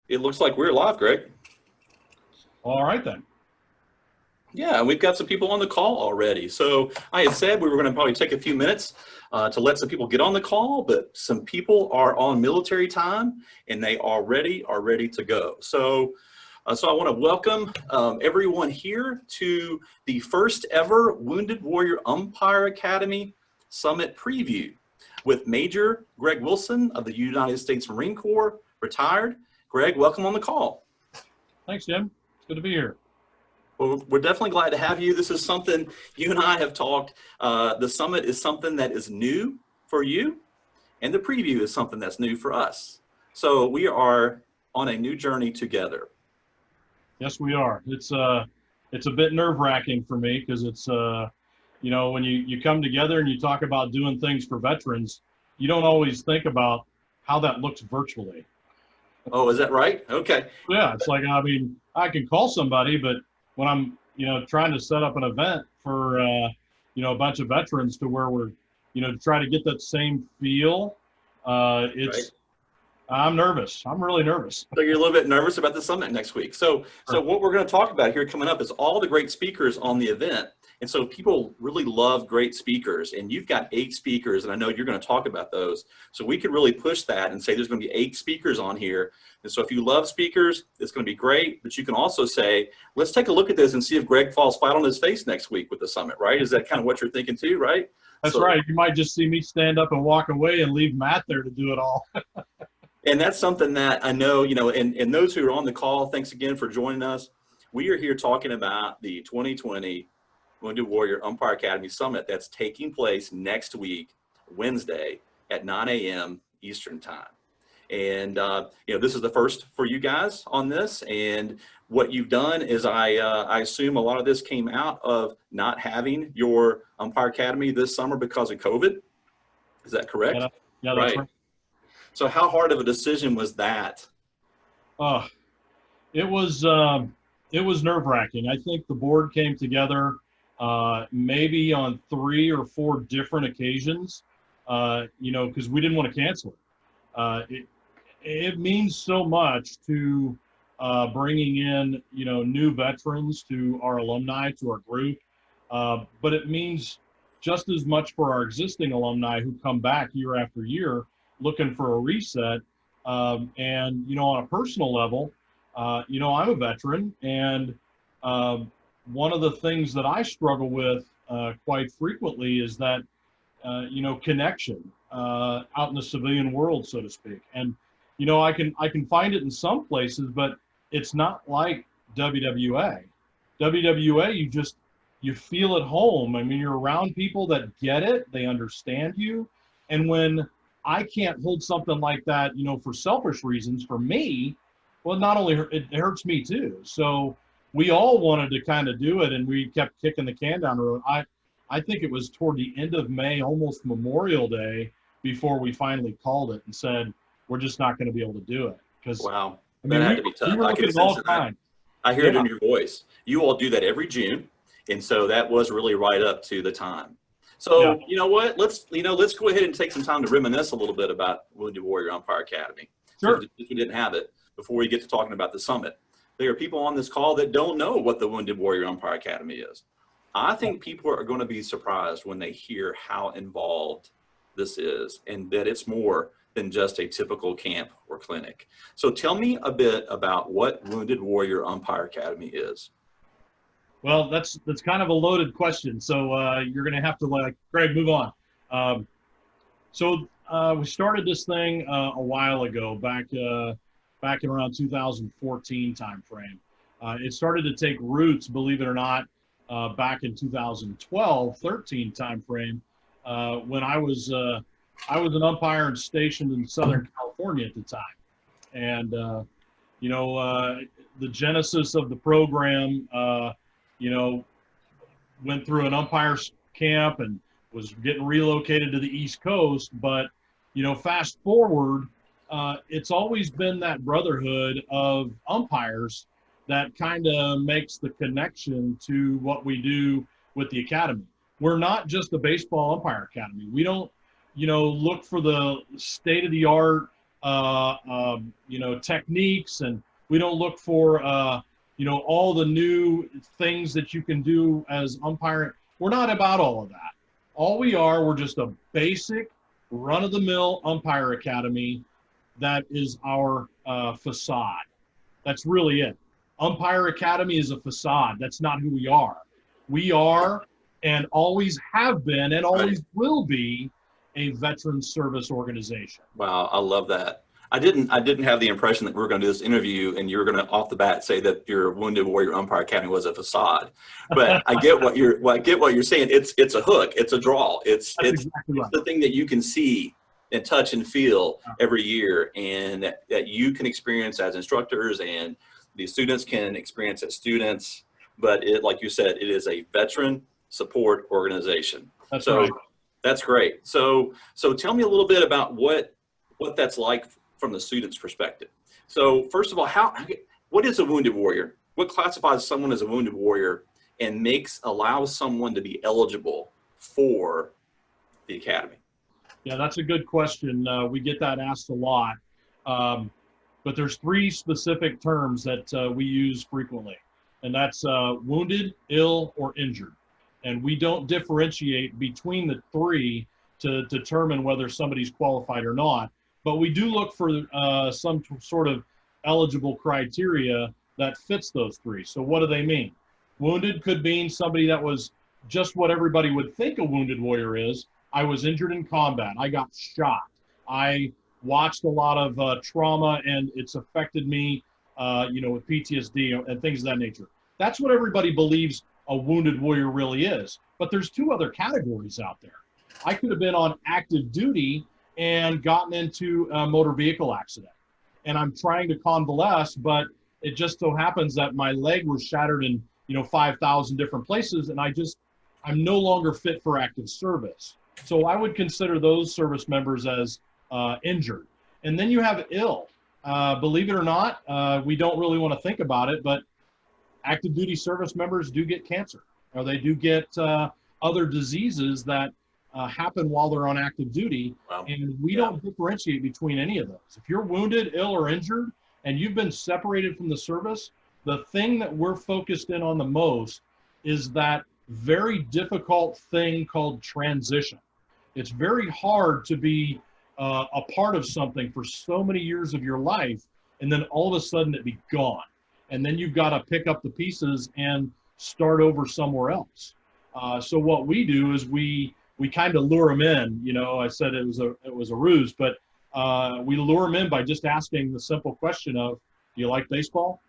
It looks like we're live, Greg. All right, then. Yeah, we've got some people on the call already. So I had said we were going to probably take a few minutes to let some people get on the call, but some people are on military time and they already are ready to go. So I want to welcome everyone here to the first ever Wounded Warrior Umpire Academy Summit preview with Major Greg Wilson of the United States Marine Corps, retired. Greg, welcome on the call. Thanks, Jim. It's good to be here. Well, we're definitely glad to have you. This is something you and I have talked. The summit is something that is new for you, and the preview is something that's new for us. So we are on a new journey together. Yes, we are. It's a bit nerve-wracking for me because it's you know, when you come together and you talk about doing things for veterans, you don't always think about how that looks virtually. Oh, is that right? Okay. Yeah, it's like, I mean, I can call somebody, but when I'm, trying to set up an event for, a bunch of veterans to where we're, to try to get that same feel, Right. I'm nervous. I'm really nervous. So you're a little bit nervous about the summit next week. So what we're going to talk about here coming up is all the great speakers on the event. And so people really love great speakers, and you've got 8 speakers, and I know you're going to talk about those. So we could really push that and say there's going to be 8 speakers on here. And so if you love speakers, it's going to be great. But you can also say, let's take a look at this and see if Greg falls flat on his face next week with the summit, right? Is that kind of what you're thinking too, right? That's right. You might just see me stand up and walk away and leave Matt there to do it all. And that's something that I know, and those who are on the call, thanks again for joining us. We are here talking about the 2020 Wounded Warrior Umpire Academy Summit that's taking place next week, Wednesday at 9 a.m. Eastern Time. And, this is the first for you guys on this. And what you've done is I assume a lot of this came out of not having your Umpire Academy this summer because of COVID. Is that correct? Yeah, that's right. So how hard of a decision was that? It was nerve-wracking. I think the board came together maybe on 3 or 4 different occasions, because we didn't want to cancel it. It means so much to bringing in, new veterans to our alumni, to our group, but it means just as much for our existing alumni who come back year after year looking for a reset. And, on a personal level, I'm a veteran, and one of the things that I struggle with quite frequently is that, connection out in the civilian world, so to speak. And, I can find it in some places, but it's not like WWA. WWA, you feel at home. I mean, you're around people that get it, they understand you. And when I can't hold something like that, for selfish reasons, for me, well, not only it hurts me too. So we all wanted to kind of do it, and we kept kicking the can down the road. I think it was toward the end of May, almost Memorial Day, before we finally called it and said, we're just not going to be able to do it. Because wow, that had to be tough. I can sense it. I hear it in your voice. You all do that every June, and so that was really right up to the time. So you know what? Let's go ahead and take some time to reminisce a little bit about Wounded Warrior Umpire Academy. Sure. If we didn't have it before we get to talking about the summit. There are people on this call that don't know what the Wounded Warrior Umpire Academy is. I think people are going to be surprised when they hear how involved this is, and that it's more than just a typical camp or clinic. So tell me a bit about what Wounded Warrior Umpire Academy is. Well, that's kind of a loaded question. So you're going to have to Greg, move on. So we started this thing a while ago, back in around 2014 timeframe. It started to take roots, believe it or not, back in 2012-13 timeframe, when I was an umpire and stationed in Southern California at the time. And the genesis of the program, went through an umpire's camp and was getting relocated to the East Coast. But, fast forward, it's always been that brotherhood of umpires that kind of makes the connection to what we do with the academy. We're not just a baseball umpire academy. We don't, look for the state-of-the-art, techniques, and we don't look for, all the new things that you can do as umpiring. We're not about all of that. We're just a basic run-of-the-mill umpire academy that is our facade. That's really it. Umpire Academy is a facade. That's not who we are. We are, and always have been, and always will be, a veteran service organization. Wow, I love that. I didn't have the impression that we were going to do this interview and you were going to off the bat say that your Wounded Warrior Umpire Academy was a facade. But I get what you're saying. It's a hook. It's a draw. It's exactly right. The thing that you can see and touch and feel every year, and that you can experience as instructors, and the students can experience as students. But like you said, it is a veteran support organization. That's right. That's great. So tell me a little bit about what that's like from the student's perspective. So first of all, what is a Wounded Warrior? What classifies someone as a Wounded Warrior and allows someone to be eligible for the academy? Yeah, that's a good question. We get that asked a lot. But there's 3 specific terms that we use frequently, and that's wounded, ill, or injured. And we don't differentiate between the 3 to determine whether somebody's qualified or not. But we do look for some sort of eligible criteria that fits those 3. So what do they mean? Wounded could mean somebody that was just what everybody would think a wounded warrior is. I was injured in combat. I got shot. I watched a lot of trauma, and it's affected me, with PTSD and things of that nature. That's what everybody believes a wounded warrior really is. But there's 2 other categories out there. I could have been on active duty and gotten into a motor vehicle accident, and I'm trying to convalesce, but it just so happens that my leg was shattered in 5,000 different places, and I'm no longer fit for active service. So I would consider those service members as injured. And then you have ill. Believe it or not, we don't really want to think about it, but active duty service members do get cancer, or they do get other diseases that happen while they're on active duty. Wow. And we don't differentiate between any of those. If you're wounded, ill, or injured, and you've been separated from the service, the thing that we're focused in on the most is that very difficult thing called transition. It's very hard to be a part of something for so many years of your life, and then all of a sudden it be gone. And then you've got to pick up the pieces and start over somewhere else. So what we do is we kind of lure them in. I said it was a ruse, but we lure them in by just asking the simple question of, do you like baseball?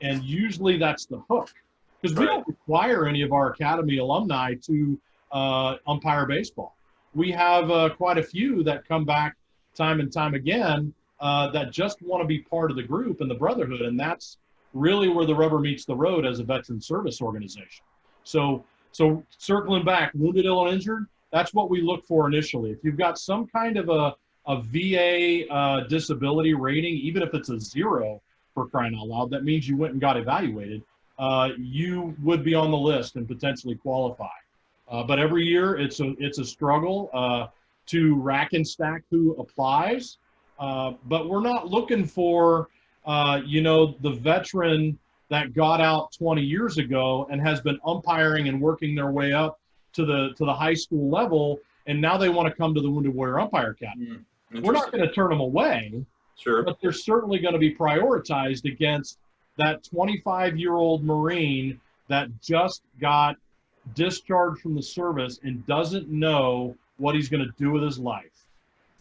And usually that's the hook, because we don't require any of our academy alumni to umpire baseball. We have quite a few that come back time and time again that just want to be part of the group and the brotherhood, and that's really where the rubber meets the road as a veteran service organization. So circling back, wounded, ill, and injured, that's what we look for initially. If you've got some kind of a VA disability rating, even if it's a 0, for crying out loud, that means you went and got evaluated, you would be on the list and potentially qualify. But every year it's a struggle to rack and stack who applies. But we're not looking for the veteran that got out 20 years ago and has been umpiring and working their way up to the high school level, and now they want to come to the Wounded Warrior Umpire Academy. We're not going to turn them away, sure, but they're certainly going to be prioritized against that 25-year-old Marine that just got discharged from the service and doesn't know what he's going to do with his life.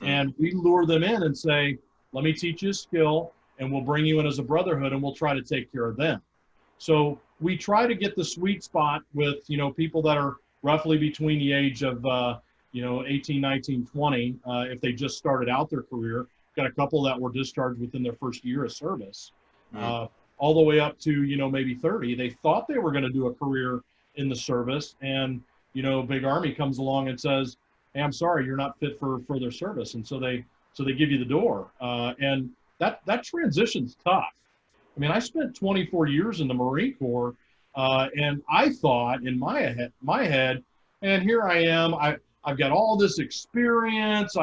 And we lure them in and say, let me teach you a skill, and we'll bring you in as a brotherhood, and we'll try to take care of them. So we try to get the sweet spot with, people that are roughly between the age of, 18, 19, 20, if they just started out their career. Got a couple that were discharged within their first year of service, all the way up to, maybe 30. They thought they were going to do a career in the service, and, Big Army comes along and says, hey, I'm sorry, you're not fit for further service. And so they give you the door. And that transition's tough. I mean, I spent 24 years in the Marine Corps, and I thought in my head, and here I am, I've got all this experience.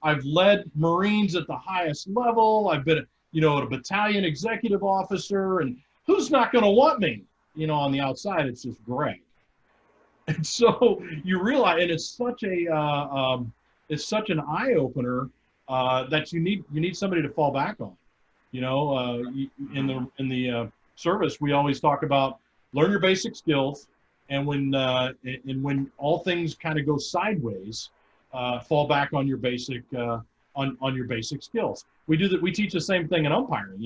I've led Marines at the highest level. I've been, a battalion executive officer, and who's not going to want me? On the outside, it's just Greg. And so you realize, and it's such an eye opener that you need somebody to fall back on. In the service, we always talk about learn your basic skills, and when all things kind of go sideways, fall back on your basic on your basic skills. We do that. We teach the same thing in umpiring.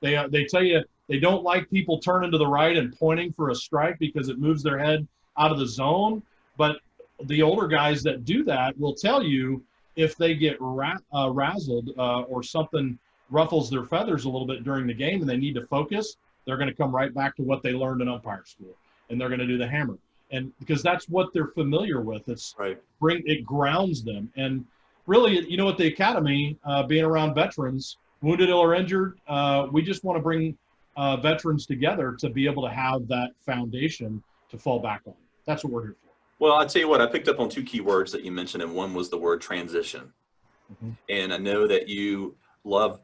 They tell you they don't like people turning to the right and pointing for a strike because it moves their head out of the zone. But the older guys that do that will tell you if they get razzled or something ruffles their feathers a little bit during the game and they need to focus, they're going to come right back to what they learned in umpire school, and they're going to do the hammer. And because that's what they're familiar with, it grounds them. And really, at the academy, being around veterans, wounded, ill, or injured, we just want to bring veterans together to be able to have that foundation to fall back on. That's what we're here for. Well, I'll tell you what, I picked up on two key words that you mentioned, and one was the word transition. Mm-hmm. And I know that you love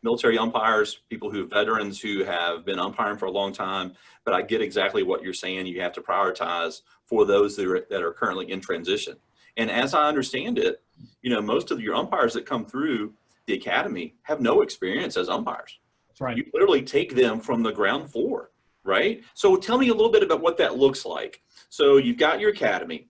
military umpires, veterans who have been umpiring for a long time, but I get exactly what you're saying. You have to prioritize for those that are currently in transition. And as I understand it, most of your umpires that come through the academy have no experience as umpires. That's right. You literally take them from the ground floor, right? So tell me a little bit about what that looks like. So you've got your academy.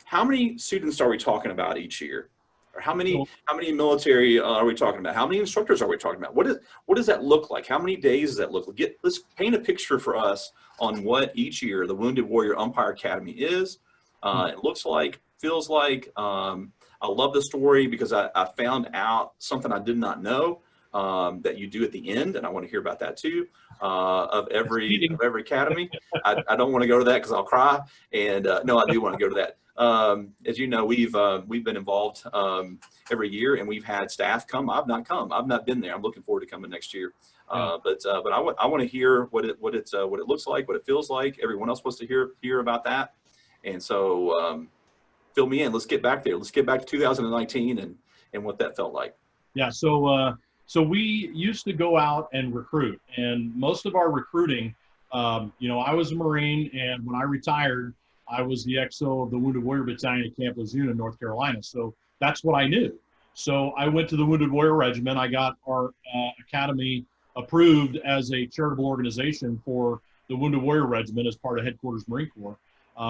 How many students are we talking about each year? Or how many military are we talking about? How many instructors are we talking about? What does that look like? How many days does that look like? Let's paint a picture for us on what each year the Wounded Warrior Umpire Academy is. It looks like, feels like. I love the story because I found out something I did not know that you do at the end, and I want to hear about that too, of every academy. I don't want to go to that because I'll cry, and no, I do want to go to that. As you know, we've been involved every year, and we've had staff come. I've not come. I've not been there. I'm looking forward to coming next year. But I want to hear what it looks like, what it feels like. Everyone else wants to hear about that, and so fill me in. Let's get back there. Let's get back to 2019 and what that felt like. Yeah. So we used to go out and recruit, and most of our recruiting, I was a Marine, and when I retired, I was the XO of the Wounded Warrior Battalion at Camp Lejeune in North Carolina. So that's what I knew. So I went to the Wounded Warrior Regiment. I got our academy approved as a charitable organization for the Wounded Warrior Regiment as part of Headquarters Marine Corps,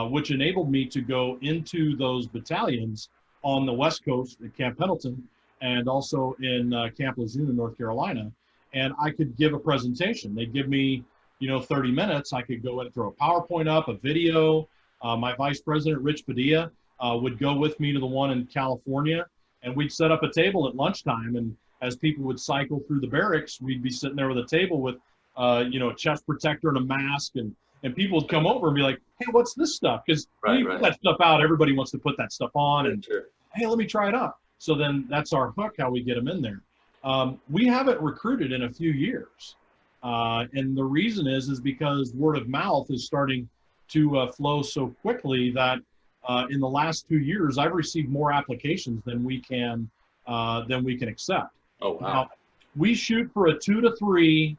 which enabled me to go into those battalions on the West Coast at Camp Pendleton and also in Camp Lejeune in North Carolina. And I could give a presentation. They'd give me, 30 minutes. I could go and throw a PowerPoint up, a video. My vice president, Rich Padilla, would go with me to the one in California, and we'd set up a table at lunchtime. And as people would cycle through the barracks, we'd be sitting there with a table with, a chest protector and a mask, and people would come over and be like, "Hey, what's this stuff?" Because when you put that stuff out, everybody wants to put that stuff on, and hey, let me try it out. So then that's our hook, how we get them in there. We haven't recruited in a few years, and the reason is because word of mouth is starting to flow so quickly that in the last 2 years, I've received more applications than we can accept. Oh, wow. Now, we shoot for a 2 to 3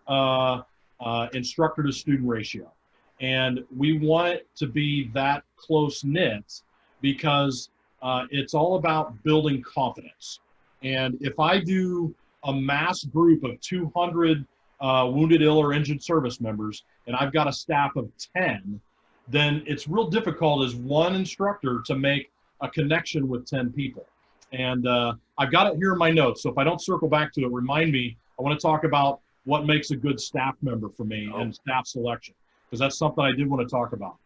instructor to student ratio, and we want it to be that close knit because it's all about building confidence. And if I do a mass group of 200 wounded, ill, or injured service members, and I've got a staff of 10, then it's real difficult as one instructor to make a connection with 10 people. And I've got it here in my notes, so if I don't circle back to it, remind me. I want to talk about what makes a good staff member for me and staff selection, because that's something I did want to talk about.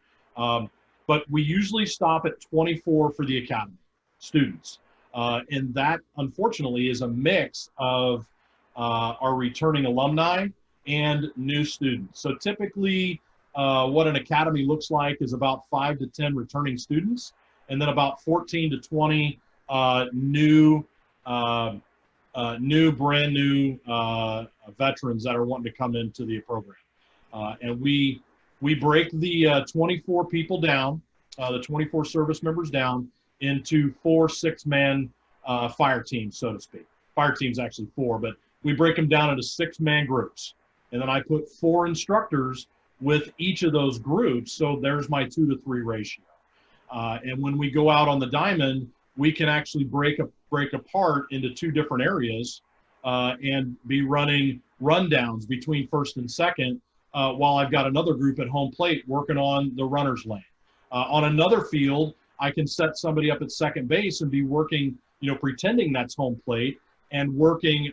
But we usually stop at 24 for the academy students. And that, unfortunately, is a mix of our returning alumni and new students. So typically, what an academy looks like is about 5 to 10 returning students, and then about 14 to 20 new, brand new veterans that are wanting to come into the program. And we break the 24 people down, the 24 service members down into 4 6-man fire teams, so to speak. Fire team's actually 4, but we break them down into 6-man groups. And then I put 4 instructors with each of those groups. So there's my 2 to 3 ratio. And when we go out on the diamond, we can actually break apart into 2 different areas and be running rundowns between first and second while I've got another group at home plate working on the runner's lane. On another field, I can set somebody up at second base and be working, pretending that's home plate and working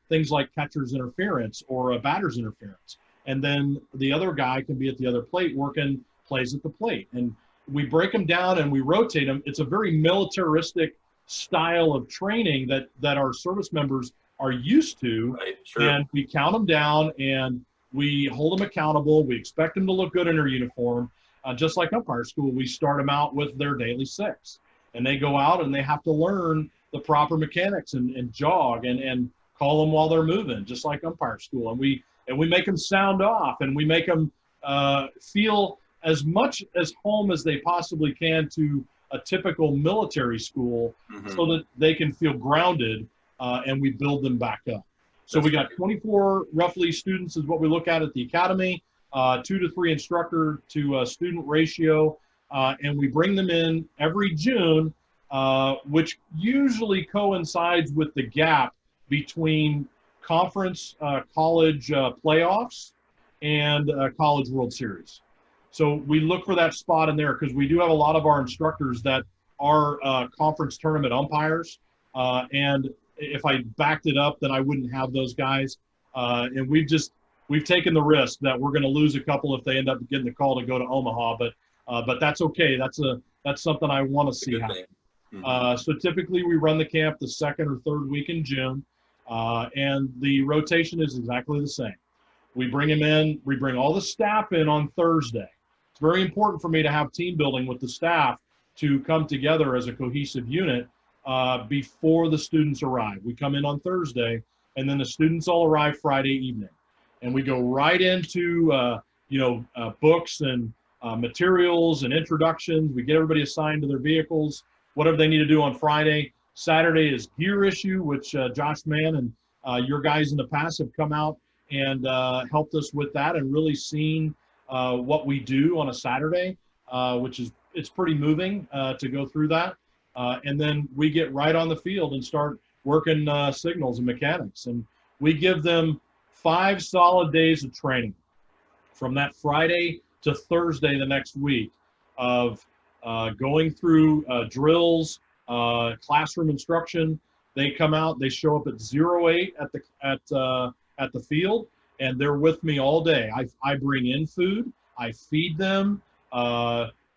things like catcher's interference or a batter's interference. And then the other guy can be at the other plate working plays at the plate. And we break them down and we rotate them. It's a very militaristic style of training that our service members are used to. Right, sure. And we count them down and we hold them accountable. We expect them to look good in their uniform. Just like umpire school, we start them out with their daily 6. And they go out and they have to learn the proper mechanics and jog and call them while they're moving, just like umpire school. And we make them sound off and we make them feel as much as home as they possibly can to a typical military school, so that they can feel grounded, and we build them back up. So we got 24 roughly students is what we look at the academy, 2 to 3 instructor to student ratio, and we bring them in every June, which usually coincides with the gap between conference college playoffs and college World Series. So we look for that spot in there because we do have a lot of our instructors that are conference tournament umpires. And if I backed it up, then I wouldn't have those guys. And we've taken the risk that we're going to lose a couple if they end up getting the call to go to Omaha. But that's okay. That's something I want to see happen. So typically we run the camp the 2nd or 3rd week in June, and the rotation is exactly the same. We bring them in. We bring all the staff in on Thursday. It's very important for me to have team building with the staff to come together as a cohesive unit before the students arrive. We come in on Thursday, and then the students all arrive Friday evening. And we go right into, books and materials and introductions. We get everybody assigned to their vehicles, whatever they need to do on Friday. Saturday is gear issue, which Josh Mann and your guys in the past have come out and helped us with that and really seen what we do on a Saturday, it's pretty moving to go through that. And then we get right on the field and start working signals and mechanics. And we give them 5 solid days of training from that Friday to Thursday the next week of going through drills, classroom instruction. They come out, they show up at 08 at the field, and they're with me all day. I bring in food, I feed them.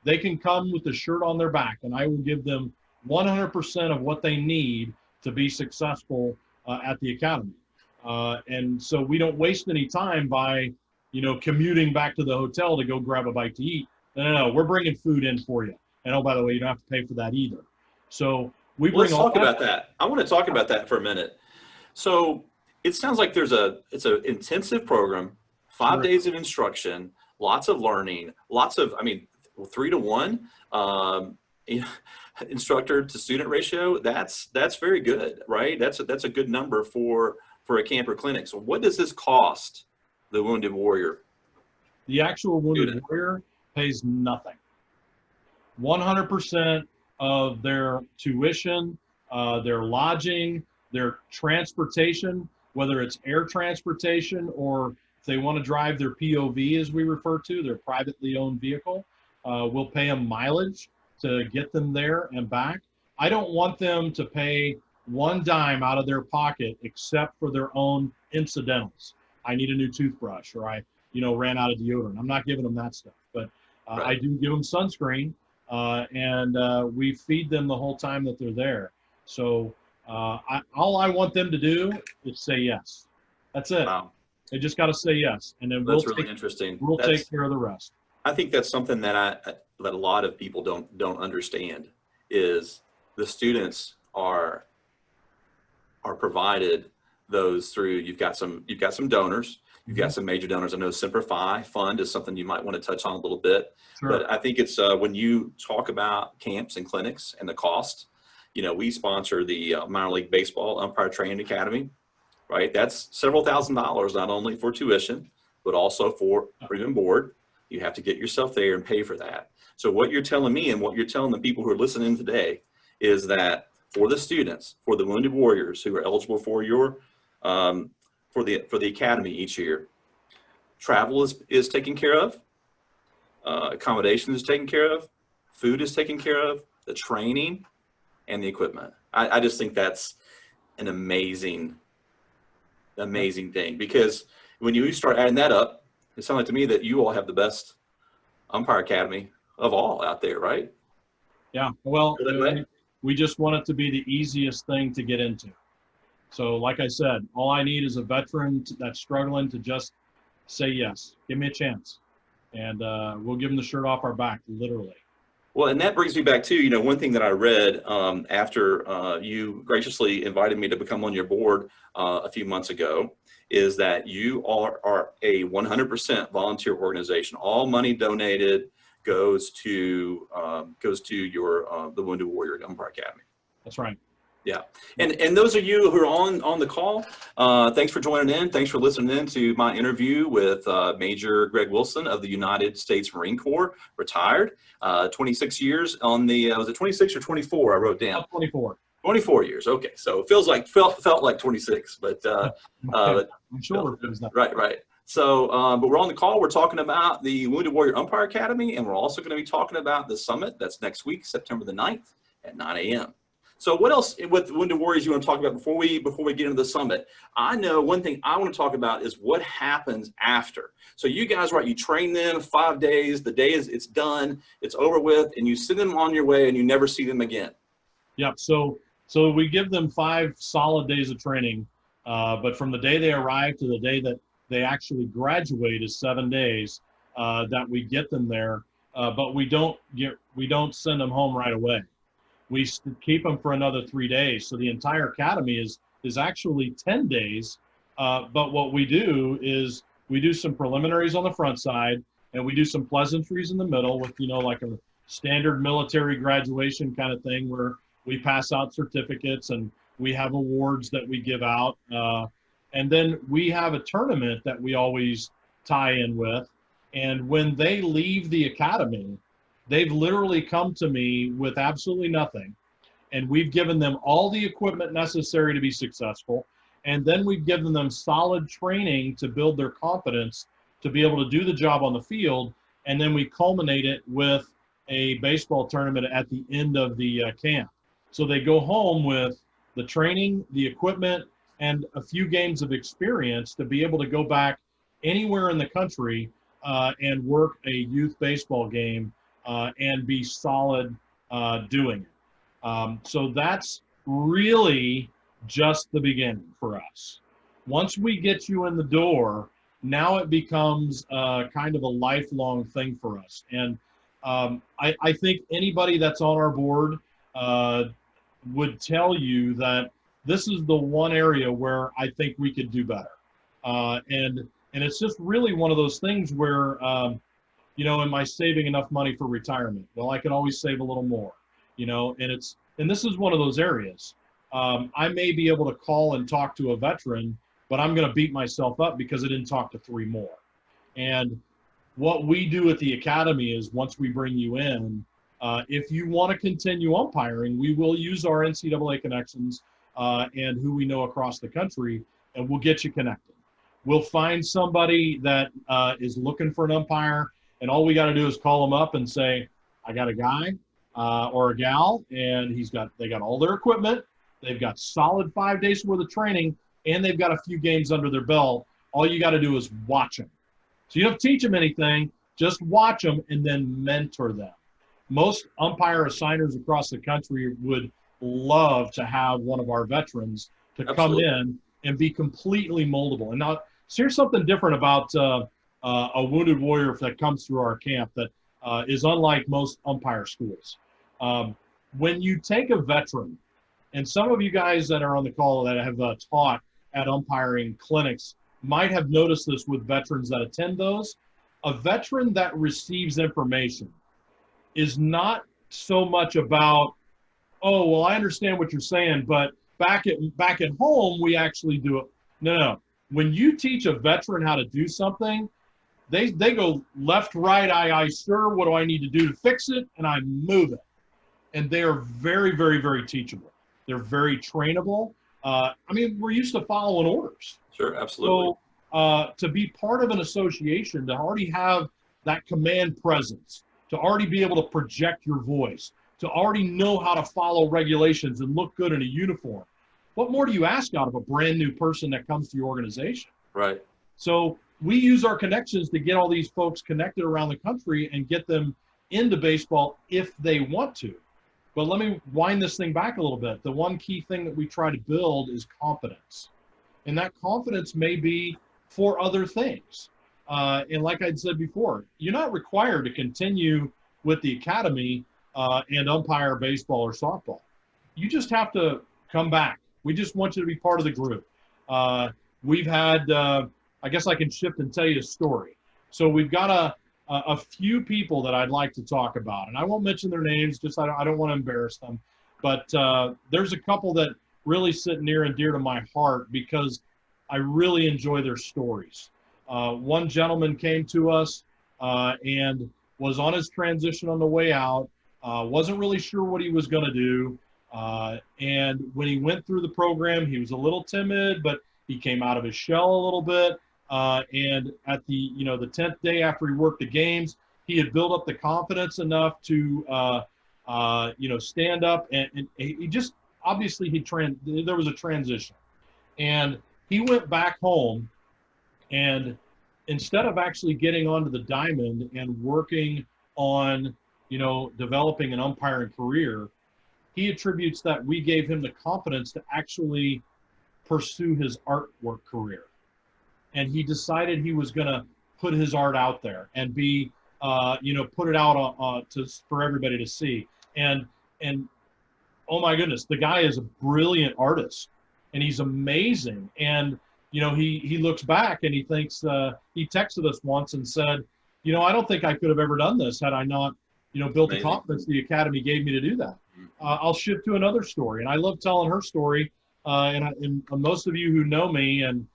They can come with the shirt on their back, and I will give them 100% of what they need to be successful at the academy. And so we don't waste any time by, commuting back to the hotel to go grab a bite to eat. No, we're bringing food in for you. And oh, by the way, you don't have to pay for that either. So we bring Let's talk about that. I want to talk about that for a minute. So it sounds like it's an intensive program, 5 days of instruction, lots of learning, 3 to 1 instructor to student ratio. That's very good, right? That's a good number for a camper clinic. So what does this cost the Wounded Warrior? The actual Wounded Warrior pays nothing. 100% of their tuition, their lodging, their transportation, whether it's air transportation or if they want to drive their POV, as we refer to, their privately owned vehicle, we'll pay them mileage to get them there and back. I don't want them to pay one dime out of their pocket except for their own incidentals. I need a new toothbrush, or I, ran out of deodorant. I'm not giving them that stuff, but right. I do give them sunscreen, and we feed them the whole time that they're there. So all I want them to do is say yes. That's it. Wow. They just got to say yes, and then that's really interesting. We'll take care of the rest. I think that's something that a lot of people don't understand is the students are provided those through, you've got some donors, you've got some major donors. I know Semper Fi Fund is something you might want to touch on a little bit, sure. But I think it's when you talk about camps and clinics and the cost, we sponsor the minor league baseball umpire training academy, right? That's several $1,000s, not only for tuition, but also for room and board. You have to get yourself there and pay for that. So what you're telling me and what you're telling the people who are listening today is that for the students, for the Wounded Warriors who are eligible for your for the academy each year, travel is taken care of, accommodation is taken care of, food is taken care of, the training and the equipment. I just think that's an amazing thing, because when you start adding that up, it sounds like to me that you all have the best umpire academy of all out there, right? Yeah, well, we just want it to be the easiest thing to get into. So like I said, all I need is a veteran that's struggling to just say yes, give me a chance. And we'll give them the shirt off our back, literally. Well, and that brings me back to, one thing that I read after you graciously invited me to become on your board a few months ago, is that you are a 100% volunteer organization. All money donated goes to your the Wounded Warrior Umpire Academy. That's right. Yeah, and those of you who are on the call, thanks for joining in. Thanks for listening in to my interview with Major Greg Wilson of the United States Marine Corps, retired, 26 years on the, was it 26 or 24? I wrote down. 24. 24 years. Okay, so it felt like 26, but I'm sure. Right. So, but we're on the call. We're talking about the Wounded Warrior Umpire Academy, and we're also going to be talking about the summit that's next week, September the 9th at 9 a.m. So what else with Wounded Warriors you want to talk about before we get into the summit? I know one thing I want to talk about is what happens after. So you guys, right, you train them 5 days, the day it's done, it's over with, and you send them on your way and you never see them again. Yep. So we give them 5 solid days of training, but from the day they arrive to the day that they actually graduate is 7 days that we get them there, but we don't send them home right away. We keep them for another 3 days. So the entire academy is actually 10 days. But what we do is we do some preliminaries on the front side, and we do some pleasantries in the middle with, like a standard military graduation kind of thing where we pass out certificates and we have awards that we give out. And then we have a tournament that we always tie in with. And when they leave the academy, they've literally come to me with absolutely nothing, and we've given them all the equipment necessary to be successful, and then we've given them solid training to build their confidence to be able to do the job on the field, and then we culminate it with a baseball tournament at the end of the camp. So they go home with the training, the equipment, and a few games of experience to be able to go back anywhere in the country and work a youth baseball game and be solid doing it. So that's really just the beginning for us. Once we get you in the door, now it becomes kind of a lifelong thing for us. And I think anybody that's on our board would tell you that this is the one area where I think we could do better. And it's just really one of those things where am I saving enough money for retirement? Well, I can always save a little more, and this is one of those areas. I may be able to call and talk to a veteran, but I'm going to beat myself up because I didn't talk to 3 more. And what we do at the academy is once we bring you in, if you want to continue umpiring, we will use our NCAA connections and who we know across the country, and we'll get you connected. We'll find somebody that is looking for an umpire, and all we got to do is call them up and say, I got a guy or a gal, and they got all their equipment. They've got solid 5 days worth of training, and they've got a few games under their belt. All you got to do is watch them. So you don't teach them anything, just watch them and then mentor them. Most umpire assigners across the country would love to have one of our veterans to Absolutely. come in and be completely moldable. And now, so here's something different about a Wounded Warrior that comes through our camp that is unlike most umpire schools. When you take a veteran, and some of you guys that are on the call that have taught at umpiring clinics might have noticed this with veterans that attend those, a veteran that receives information is not so much about, oh, well, I understand what you're saying, but back at home, we actually do it. No. When you teach a veteran how to do something, they go left, right, aye, sir. What do I need to do to fix it? And I move it. And they are very, very, very teachable. They're very trainable. I mean, we're used to following orders. Sure, absolutely. So to be part of an association, to already have that command presence, to already be able to project your voice, to already know how to follow regulations and look good in a uniform, what more do you ask out of a brand new person that comes to your organization? Right. So we use our connections to get all these folks connected around the country and get them into baseball if they want to. But let me wind this thing back a little bit. The one key thing that we try to build is confidence. And that confidence may be for other things. And like I'd said before, you're not required to continue with the academy and umpire baseball or softball. You just have to come back. We just want you to be part of the group. We've had, I guess I can shift and tell you a story. So we've got a few people that I'd like to talk about, and I won't mention their names, just I don't want to embarrass them. But there's a couple that really sit near and dear to my heart because I really enjoy their stories. One gentleman came to us and was on his transition on the way out, wasn't really sure what he was going to do. And when he went through the program, he was a little timid, but he came out of his shell a little bit. And at the 10th day after he worked the games, he had built up the confidence enough to, stand up and he just, obviously there was a transition. And he went back home, and instead of actually getting onto the diamond and working on, developing an umpiring career, he attributes that we gave him the confidence to actually pursue his artwork career. And he decided he was going to put his art out there and be, put it out for everybody to see. And oh my goodness, the guy is a brilliant artist, and he's amazing. And he looks back and he thinks, he texted us once and said, I don't think I could have ever done this had I not, built the confidence the academy gave me to do that. I'll shift to another story, and I love telling her story. And most of you who know me and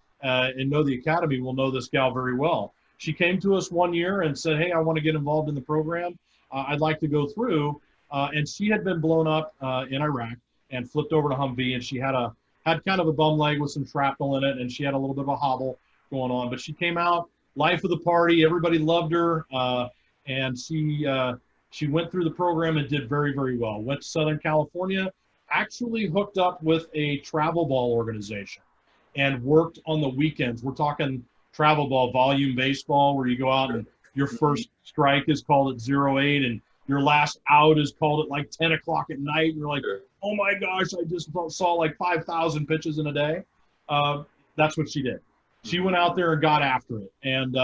know the academy will know this gal very well. She came to us one year and said, hey, I want to get involved in the program. I'd like to go through. And she had been blown up in Iraq and flipped over to Humvee, and she had kind of a bum leg with some shrapnel in it, and she had a little bit of a hobble going on. But she came out, life of the party. Everybody loved her. And she went through the program and did very, very well. Went to Southern California, actually hooked up with a travel ball organization and worked on the weekends. We're talking travel ball, volume baseball, where you go out and your first strike is called at 08 and your last out is called at like 10 o'clock at night. And you're like, oh my gosh, I just saw like 5,000 pitches in a day. That's what she did. She went out there and got after it. And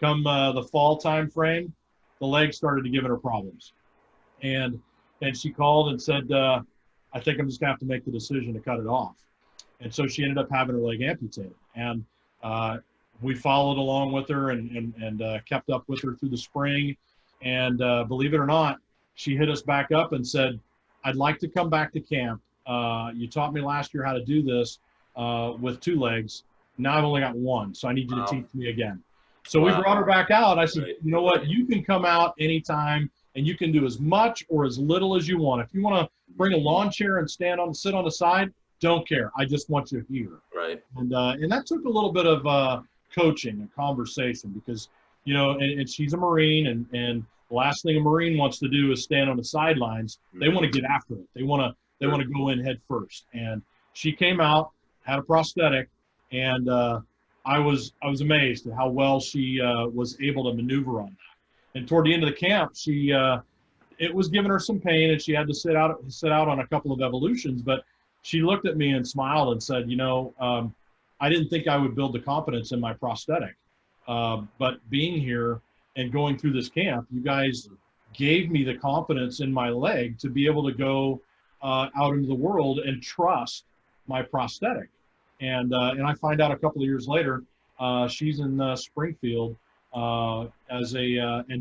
come the fall time frame, the legs started to give her problems. And she called and said, I think I'm just gonna have to make the decision to cut it off. And so she ended up having her leg amputated. And we followed along with her and kept up with her through the spring. And believe it or not, she hit us back up and said, I'd like to come back to camp. You taught me last year how to do this with 2 legs. Now I've only got 1, so I need you to teach me again. So we brought her back out. I said, you know what? You can come out anytime, and you can do as much or as little as you want. If you want to bring a lawn chair and sit on the side, don't care. I just want you here. Right. And that took a little bit of coaching and conversation because, and she's a Marine, and the last thing a Marine wants to do is stand on the sidelines. They want to get after it. They want to go in head first. And she came out, had a prosthetic, and I was amazed at how well she was able to maneuver on that. And toward the end of the camp, it was giving her some pain, and she had to sit out on a couple of evolutions. But she looked at me and smiled and said, I didn't think I would build the confidence in my prosthetic, but being here and going through this camp, you guys gave me the confidence in my leg to be able to go out into the world and trust my prosthetic. And I find out a couple of years later, she's in Springfield and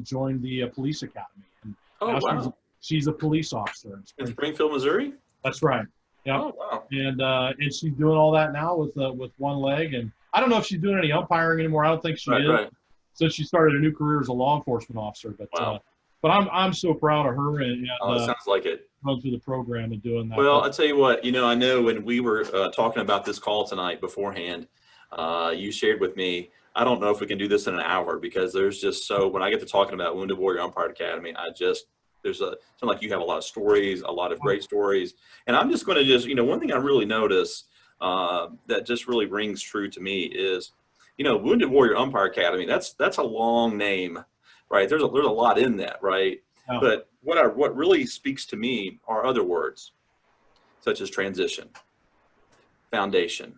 joined the police academy. And oh, wow. she's a police officer in In Springfield. Springfield, Missouri? That's right. Yeah. Oh, wow. And she's doing all that now with one leg. And I don't know if she's doing any umpiring anymore. I don't think she is. Right. Since she started a new career as a law enforcement officer. But Wow. but I'm so proud of her and Oh, it sounds like it. going through the program and doing that. Well, I'll tell you what, I know when we were talking about this call tonight beforehand, you shared with me, I don't know if we can do this in an hour because there's just when I get to talking about Wounded Warrior Umpire Academy, it's like you have a lot of stories, a lot of great stories. And I'm just going to one thing I really notice that just really rings true to me is, Wounded Warrior Umpire Academy, that's a long name, right? There's a lot in that, right? Oh. But what really speaks to me are other words, such as transition, foundation,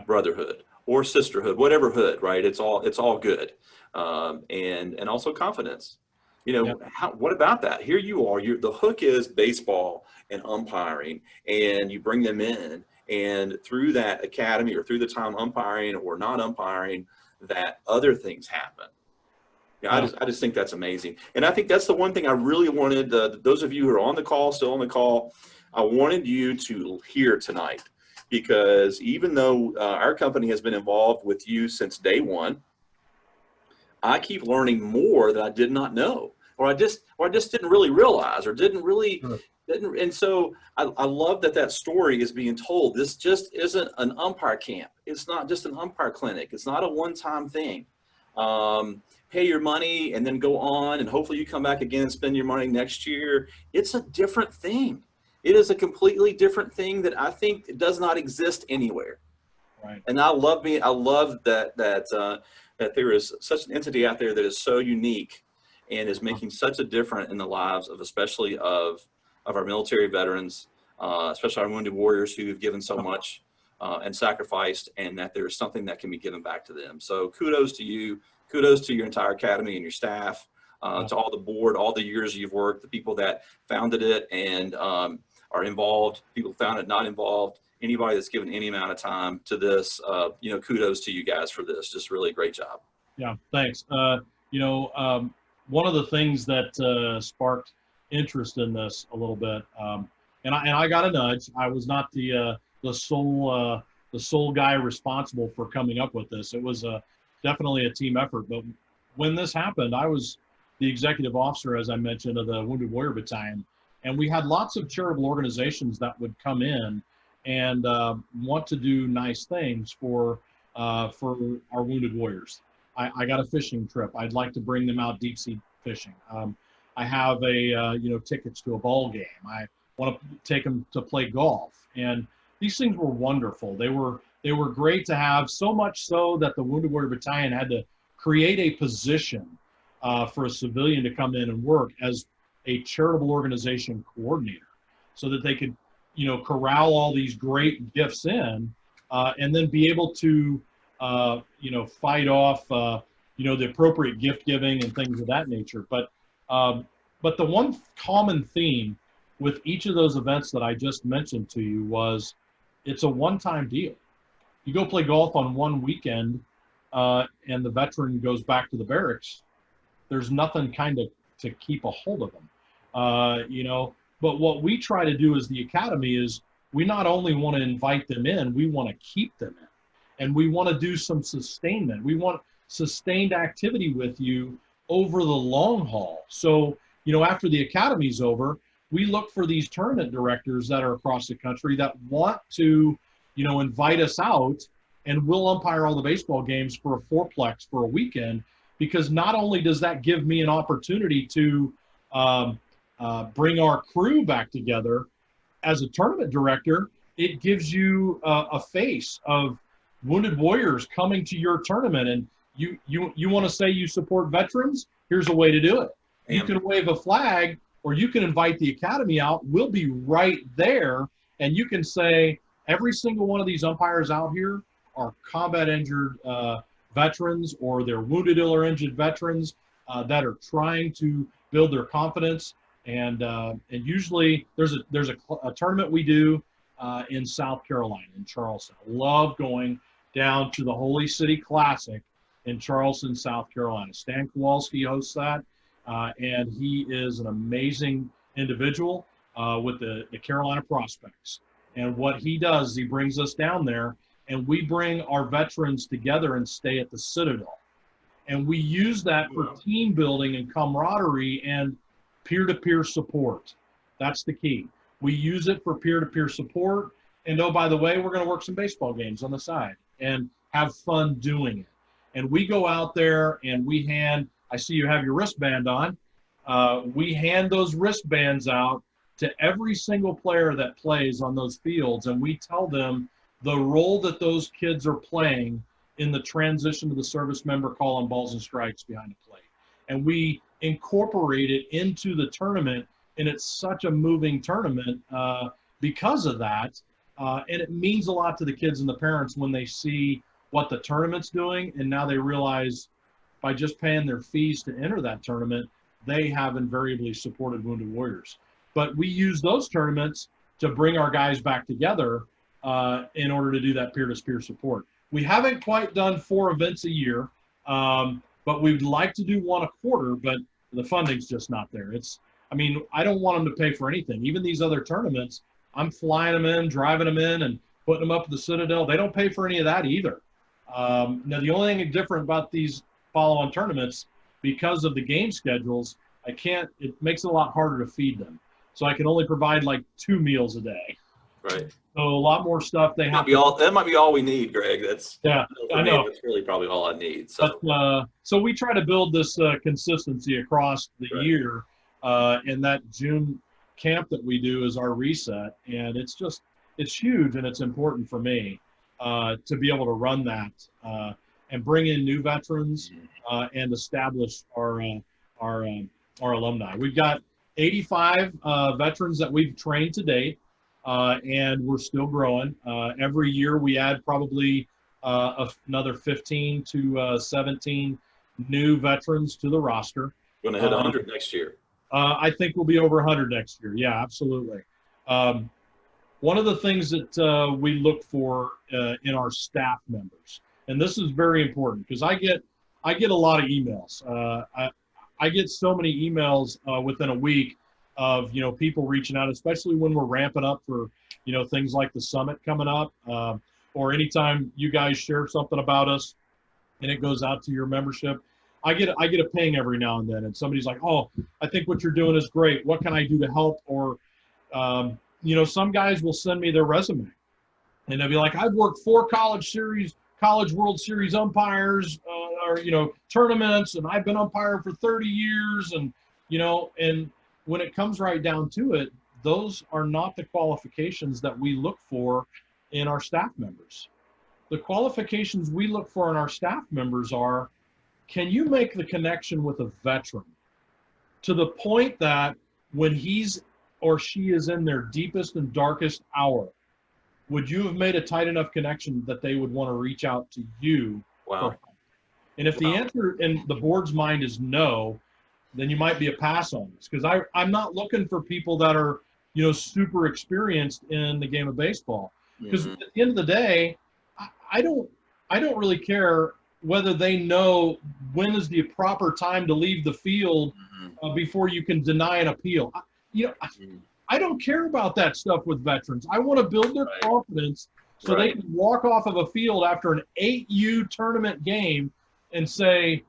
brotherhood, or sisterhood, whatever hood, right? It's all good, and also confidence. What about that? Here you are. The hook is baseball and umpiring, and you bring them in, and through that academy or through the time umpiring or not umpiring, that other things happen. I just think that's amazing. And I think that's the one thing I really wanted, those of you who are on the call, still on the call, I wanted you to hear tonight, because even though our company has been involved with you since day one, I keep learning more that I did not know, or I just didn't really realize, or didn't. And so I love that story is being told. This just isn't an umpire camp. It's not just an umpire clinic. It's not a one-time thing. Pay your money and then go on, and hopefully you come back again and spend your money next year. It's a different thing. It is a completely different thing that I think does not exist anywhere. Right. And I love that there is such an entity out there that is so unique and is making such a difference in the lives of, especially of our military veterans, especially our wounded warriors who have given so much and sacrificed, and that there is something that can be given back to them. So kudos to you. Kudos to your entire academy and your staff, to all the board, all the years you've worked, the people that founded it and are involved, people found it not involved, anybody that's given any amount of time to this, kudos to you guys for this. Just really a great job. Yeah, thanks. One of the things that sparked interest in this a little bit, and I got a nudge. I was not the sole guy responsible for coming up with this. It was definitely a team effort. But when this happened, I was the executive officer, as I mentioned, of the Wounded Warrior Battalion, and we had lots of charitable organizations that would come in and want to do nice things for our wounded warriors. I got a fishing trip. I'd like to bring them out deep sea fishing. I have tickets to a ball game. I want to take them to play golf, and these things were wonderful. They were great to have, so much so that the Wounded Warrior Battalion had to create a position for a civilian to come in and work as a charitable organization coordinator, so that they could, corral all these great gifts in, and then be able to, fight off, the appropriate gift giving and things of that nature. But the one common theme with each of those events that I just mentioned to you was, it's a one-time deal. You go play golf on one weekend, and the veteran goes back to the barracks. There's nothing kind of to keep a hold of them, But what we try to do as the academy is, we not only want to invite them in, we want to keep them in, and we want to do some sustainment. We want sustained activity with you over the long haul. So, after the academy's over, we look for these tournament directors that are across the country that want to, invite us out, and we'll umpire all the baseball games for a fourplex for a weekend, because not only does that give me an opportunity to bring our crew back together as a tournament director, it gives you a face of wounded warriors coming to your tournament, and you want to say you support veterans? Here's a way to do it. You can wave a flag, or you can invite the academy out. We'll be right there, and you can say, every single one of these umpires out here are combat injured veterans, or they're wounded, ill, or injured veterans that are trying to build their confidence. And usually there's a tournament we do in South Carolina, in Charleston. I love going down to the Holy City Classic in Charleston, South Carolina. Stan Kowalski hosts that, and he is an amazing individual with the Carolina Prospects. And what he does is he brings us down there, and we bring our veterans together and stay at the Citadel. And we use that for team building and camaraderie and peer-to-peer support. That's the key. We use it for peer-to-peer support. And oh, by the way, we're going to work some baseball games on the side and have fun doing it. And we go out there and we hand, I see you have your wristband on. We hand those wristbands out to every single player that plays on those fields. And we tell them the role that those kids are playing in the transition to the service member call on balls and strikes behind the plate. And we incorporate it into the tournament, and it's such a moving tournament because of that. And it means a lot to the kids and the parents when they see what the tournament's doing, and now they realize by just paying their fees to enter that tournament, they have invariably supported Wounded Warriors. But we use those tournaments to bring our guys back together in order to do that peer-to-peer support. We haven't quite done 4 events a year, but we'd like to do 1 a quarter, but the funding's just not there. I mean, I don't want them to pay for anything. Even these other tournaments, I'm flying them in, driving them in, and putting them up at the Citadel. They don't pay for any of that either. Now, the only thing different about these follow-on tournaments, because of the game schedules, it makes it a lot harder to feed them. So I can only provide like 2 meals a day. Right. So a lot more stuff they have. That might be all we need, Greg. I know. That's really probably all I need. So, so we try to build this consistency across the year. And that June camp that we do is our reset. And it's huge, and it's important for me to be able to run that and bring in new veterans and establish our alumni. We've got 85 veterans that we've trained to date. And we're still growing. Every year we add probably another 15 to 17 new veterans to the roster. Going to hit 100 next year. I think we'll be over 100 next year. Yeah, absolutely. One of the things that we look for in our staff members, and this is very important because I get a lot of emails. I get so many emails within a week of people reaching out, especially when we're ramping up for things like the summit coming up, or anytime you guys share something about us and it goes out to your membership. I get a ping every now and then, and somebody's like, "Oh, I think what you're doing is great. What can I do to help?" Or some guys will send me their resume, and they'll be like, "I've worked 4 College World Series umpires, or tournaments, and I've been umpiring for 30 years," and when it comes right down to it, those are not the qualifications that we look for in our staff members. The qualifications we look for in our staff members are, can you make the connection with a veteran to the point that when he's or she is in their deepest and darkest hour, would you have made a tight enough connection that they would want to reach out to you? Wow. And if the answer in the board's mind is no, then you might be a pass on this, because I'm not looking for people that are, super experienced in the game of baseball. Because at the end of the day, I don't really care whether they know when is the proper time to leave the field before you can deny an appeal. I don't care about that stuff with veterans. I want to build their confidence so they can walk off of a field after an 8U tournament game and say,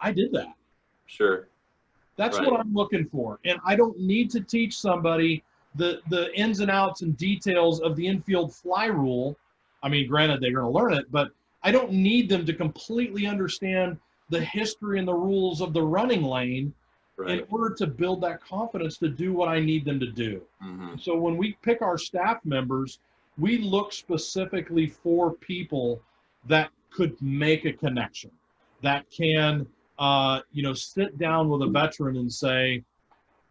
I did that. Sure. That's what I'm looking for. And I don't need to teach somebody the ins and outs and details of the infield fly rule. I mean, granted, they're going to learn it, but I don't need them to completely understand the history and the rules of the running lane in order to build that confidence to do what I need them to do. So when we pick our staff members, we look specifically for people that could make a connection, that can sit down with a veteran and say,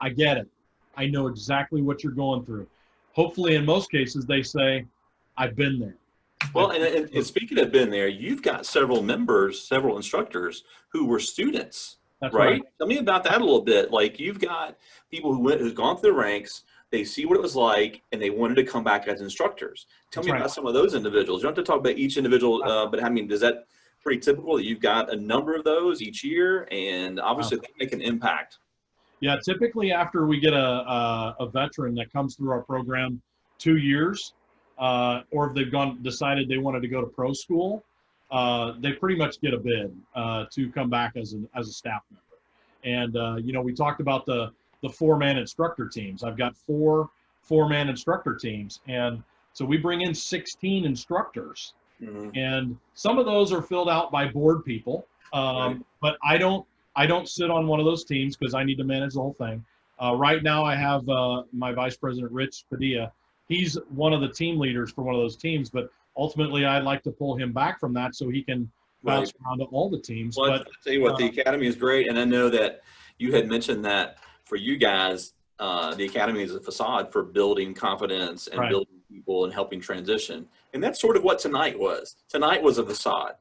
I get it. I know exactly what you're going through. Hopefully, in most cases, they say, I've been there. Well, and speaking of been there, you've got several instructors who were students, right? Tell me about that a little bit. Like, you've got people who've gone through the ranks, they see what it was like, and they wanted to come back as instructors. Tell me about some of those individuals. You don't have to talk about each individual, but I mean, is that pretty typical that you've got a number of those each year, and obviously they make an impact? Yeah, typically after we get a veteran that comes through our program 2 years, or if they've decided they wanted to go to pro school, they pretty much get a bid to come back as a staff member. And we talked about the 4-man instructor teams. I've got 4-man instructor teams, and so we bring in 16 instructors, and some of those are filled out by board people. But I don't sit on one of those teams because I need to manage the whole thing. Right now, I have my vice president, Rich Padilla. He's one of the team leaders for one of those teams, but ultimately, I'd like to pull him back from that so he can bounce around to all the teams. Well, but I'll tell you what, the academy is great, and I know that you had mentioned that for you guys, the academy is a facade for building confidence and building people and helping transition, and that's sort of what tonight was. Tonight was a facade.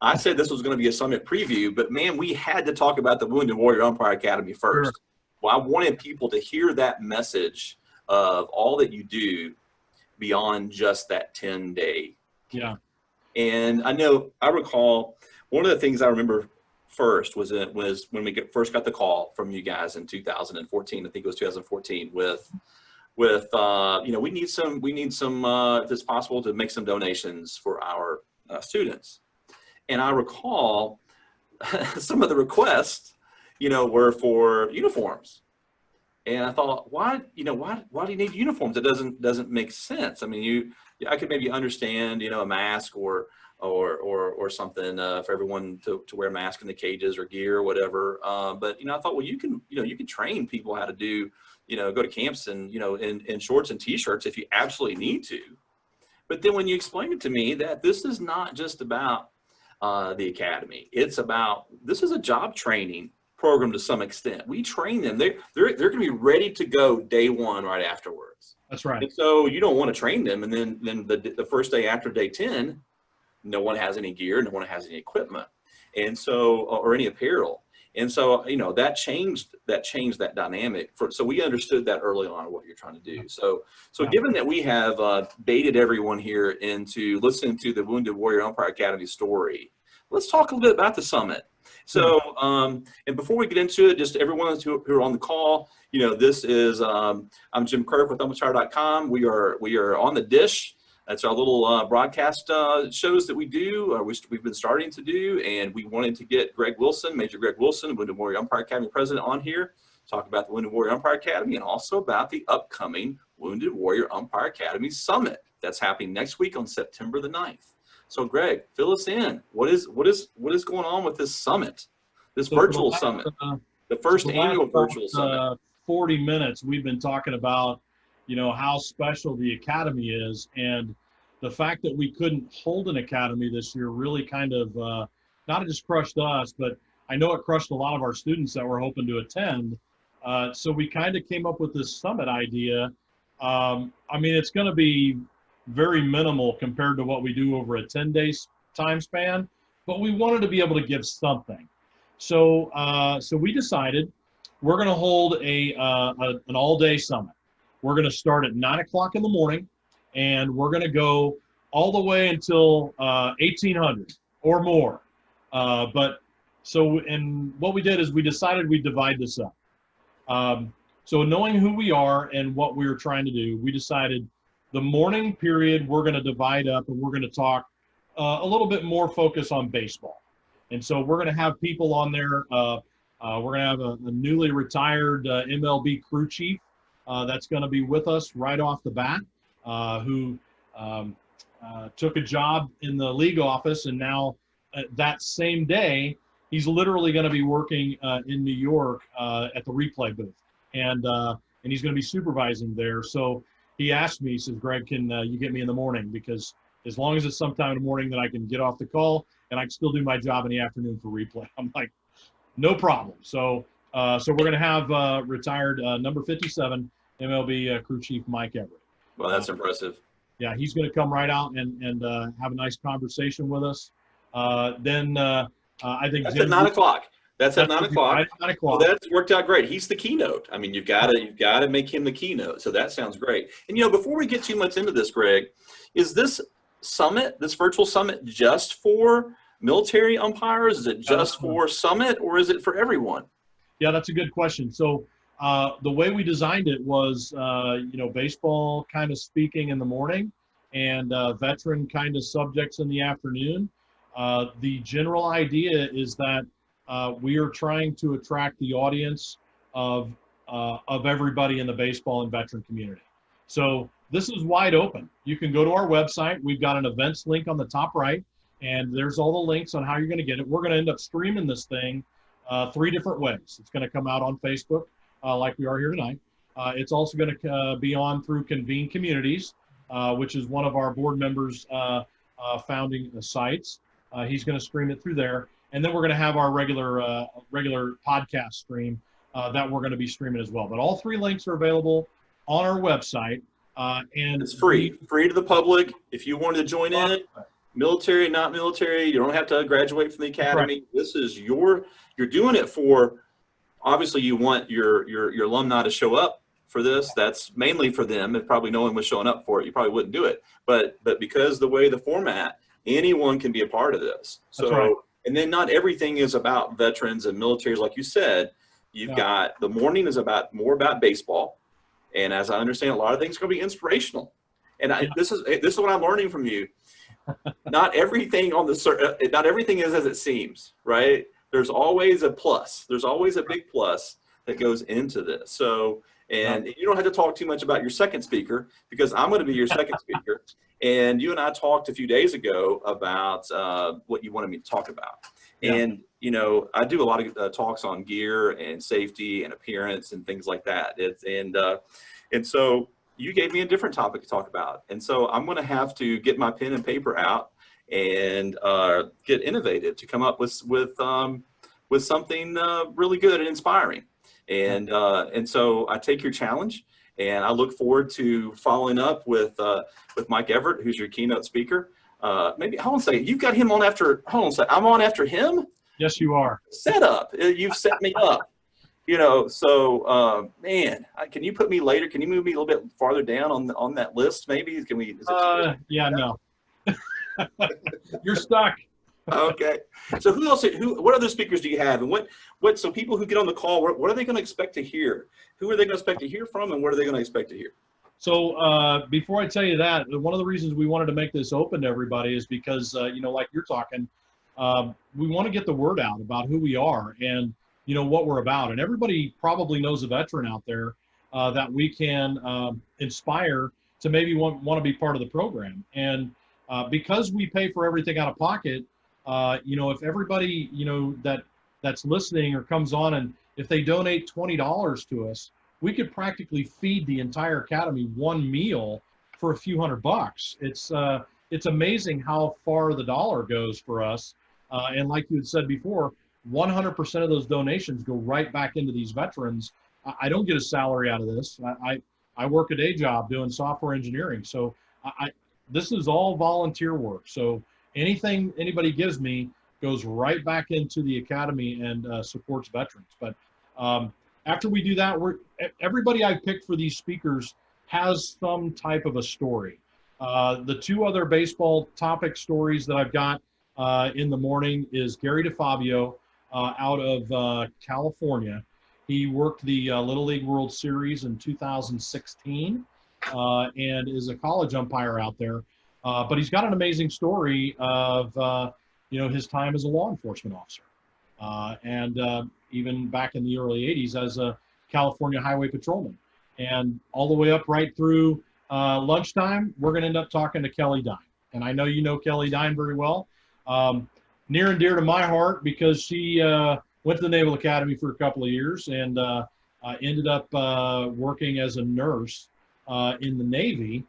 I said this was going to be a summit preview, but man, we had to talk about the Wounded Warrior Umpire Academy first. Sure. Well, I wanted people to hear that message of all that you do beyond just that 10-day. Yeah. And I recall one of the things I remember first was when we first got the call from you guys in 2014. I think it was 2014 with we need some if it's possible to make some donations for our students. And I recall some of the requests, were for uniforms. And I thought, why do you need uniforms? It doesn't make sense. I mean, I could maybe understand, a mask or something for everyone to wear a mask in the cages or gear or whatever. But I thought, well, you can train people how to do, go to camps and in shorts and t-shirts if you absolutely need to. But then when you explained it to me that this is not just about the academy, this is a job training program to some extent. We train them. They're going to be ready to go day one right afterwards. That's right. And so you don't want to train them, and then the first day after day 10, no one has any gear, no one has any equipment, and so or any apparel. And so that changed that dynamic. So we understood that early on what you're trying to do. So given that we have baited everyone here into listening to the Wounded Warrior Umpire Academy story, let's talk a little bit about the summit. So, and before we get into it, just everyone who are on the call, this is, I'm Jim Kirk with Umpire.com. We are on the dish. That's our little broadcast shows that we do, we've been starting to do, and we wanted to get Greg Wilson, Major Greg Wilson, Wounded Warrior Umpire Academy President, on here, talk about the Wounded Warrior Umpire Academy, and also about the upcoming Wounded Warrior Umpire Academy Summit that's happening next week on September the 9th. So Greg, fill us in. What is going on with this summit, this virtual summit, the first annual virtual summit? 40 minutes we've been talking about, how special the academy is, and the fact that we couldn't hold an academy this year really kind of not just crushed us, but I know it crushed a lot of our students that were hoping to attend. So we kind of came up with this summit idea. It's going to be very minimal compared to what we do over a 10-day time span, but we wanted to be able to give something. So we decided we're going to hold an all-day summit. We're going to start at 9 o'clock in the morning, and we're going to go all the way until 1800 or more. And what we did is we decided we'd divide this up. So knowing who we are and what we were trying to do, we decided the morning period we're going to divide up, and we're going to talk a little bit more focus on baseball. And so we're going to have people on there. We're going to have a newly retired MLB crew chief that's going to be with us right off the bat, who took a job in the league office, and now that same day, he's literally going to be working in New York at the replay booth, and he's going to be supervising there. So he asked me, he says, Greg, can you get me in the morning? Because as long as it's sometime in the morning that I can get off the call and I can still do my job in the afternoon for replay. I'm like, no problem. So we're going to have retired number 57 MLB crew chief Mike Everett. Well, that's impressive. Yeah, he's going to come right out and have a nice conversation with us. Then I think that's at 9 o'clock. That's at 9 o'clock. Right at 9 o'clock. Well, that's worked out great. He's the keynote. I mean, you've got to make him the keynote. So that sounds great. And before we get too much into this, Greg, is this summit, this virtual summit, just for military umpires? Is it just for summit, or is it for everyone? Yeah, that's a good question. So The way we designed it was, baseball kind of speaking in the morning and veteran kind of subjects in the afternoon. The general idea is that we are trying to attract the audience of everybody in the baseball and veteran community. So this is wide open. You can go to our website. We've got an events link on the top right, and there's all the links on how you're going to get it. We're going to end up streaming this thing 3 different ways. It's going to come out on Facebook, like we are here tonight. It's also going to be on through Convene Communities, which is one of our board members' founding sites. He's going to stream it through there. And then we're going to have our regular podcast stream that we're going to be streaming as well. But all 3 links are available on our website. And it's free to the public. If you wanted to join in, military, not military, you don't have to graduate from the academy. Right. This is you're doing it for, obviously you want your alumni to show up for this. That's mainly for them. If probably no one was showing up for it, you probably wouldn't do it. But because the way the format, anyone can be a part of this. So, right. And then not everything is about veterans and militaries. Like you said, you've got, the morning is more about baseball. And as I understand, a lot of things are going to be inspirational. And this is what I'm learning from you. Not everything not everything is as it seems, right? There's always a plus. There's always a big plus that goes into this. So, and you don't have to talk too much about your second speaker, because I'm going to be your second speaker. And you and I talked a few days ago about what you wanted me to talk about. Yeah. And, I do a lot of talks on gear and safety and appearance and things like that. And so you gave me a different topic to talk about. And so I'm going to have to get my pen and paper out and get innovative to come up with something really good and inspiring. And so I take your challenge, and I look forward to following up with Mike Everett, who's your keynote speaker. Maybe, hold on a second. You've got him on after, hold on a second. I'm on after him? Yes, you are. Set up. You've set me up. So man, can you put me later? Can you move me a little bit farther down on that list? Maybe can we? Yeah, no. You're stuck. Okay. So what other speakers do you have, and what? So people who get on the call, what are they going to expect to hear? Who are they going to expect to hear from, and what are they going to expect to hear? So before I tell you that, one of the reasons we wanted to make this open to everybody is because like you're talking, we want to get the word out about who we are and what we're about. And everybody probably knows a veteran out there that we can inspire to maybe want to be part of the program. And because we pay for everything out of pocket, if everybody that's listening or comes on, and if they donate $20 to us, we could practically feed the entire academy one meal for a few $100. It's amazing how far the dollar goes for us. And like you had said before, 100% of those donations go right back into these veterans. I don't get a salary out of this. I work a day job doing software engineering. So this is all volunteer work. So anything anybody gives me goes right back into the academy and supports veterans. But after we do that, everybody I picked for these speakers has some type of a story. The 2 other baseball topic stories that I've got in the morning is Gary DeFabio out of California. He worked the Little League World Series in 2016 and is a college umpire out there. But he's got an amazing story of his time as a law enforcement officer. And even back in the early 80s as a California highway patrolman. And all the way up right through lunchtime, we're going to end up talking to Kelly Dine. And I know you know Kelly Dine very well. Near and dear to my heart, because she went to the Naval Academy for a couple of years and ended up working as a nurse in the Navy,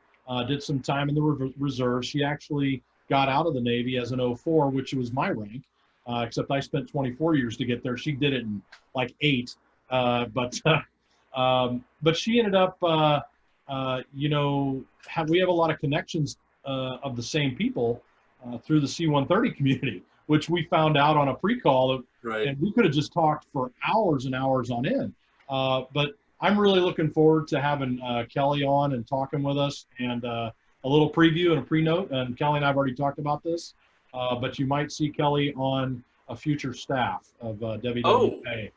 did some time in the reserve. She actually got out of the Navy as an 04, which was my rank. Except I spent 24 years to get there. She did it in like 8. But she ended up, we have a lot of connections of the same people through the C-130 community, which we found out on a pre-call. Right. And we could have just talked for hours and hours on end. But I'm really looking forward to having Kelly on and talking with us, and a little preview and a pre-note. And Kelly and I have already talked about this. But you might see Kelly on a future staff of WWUA.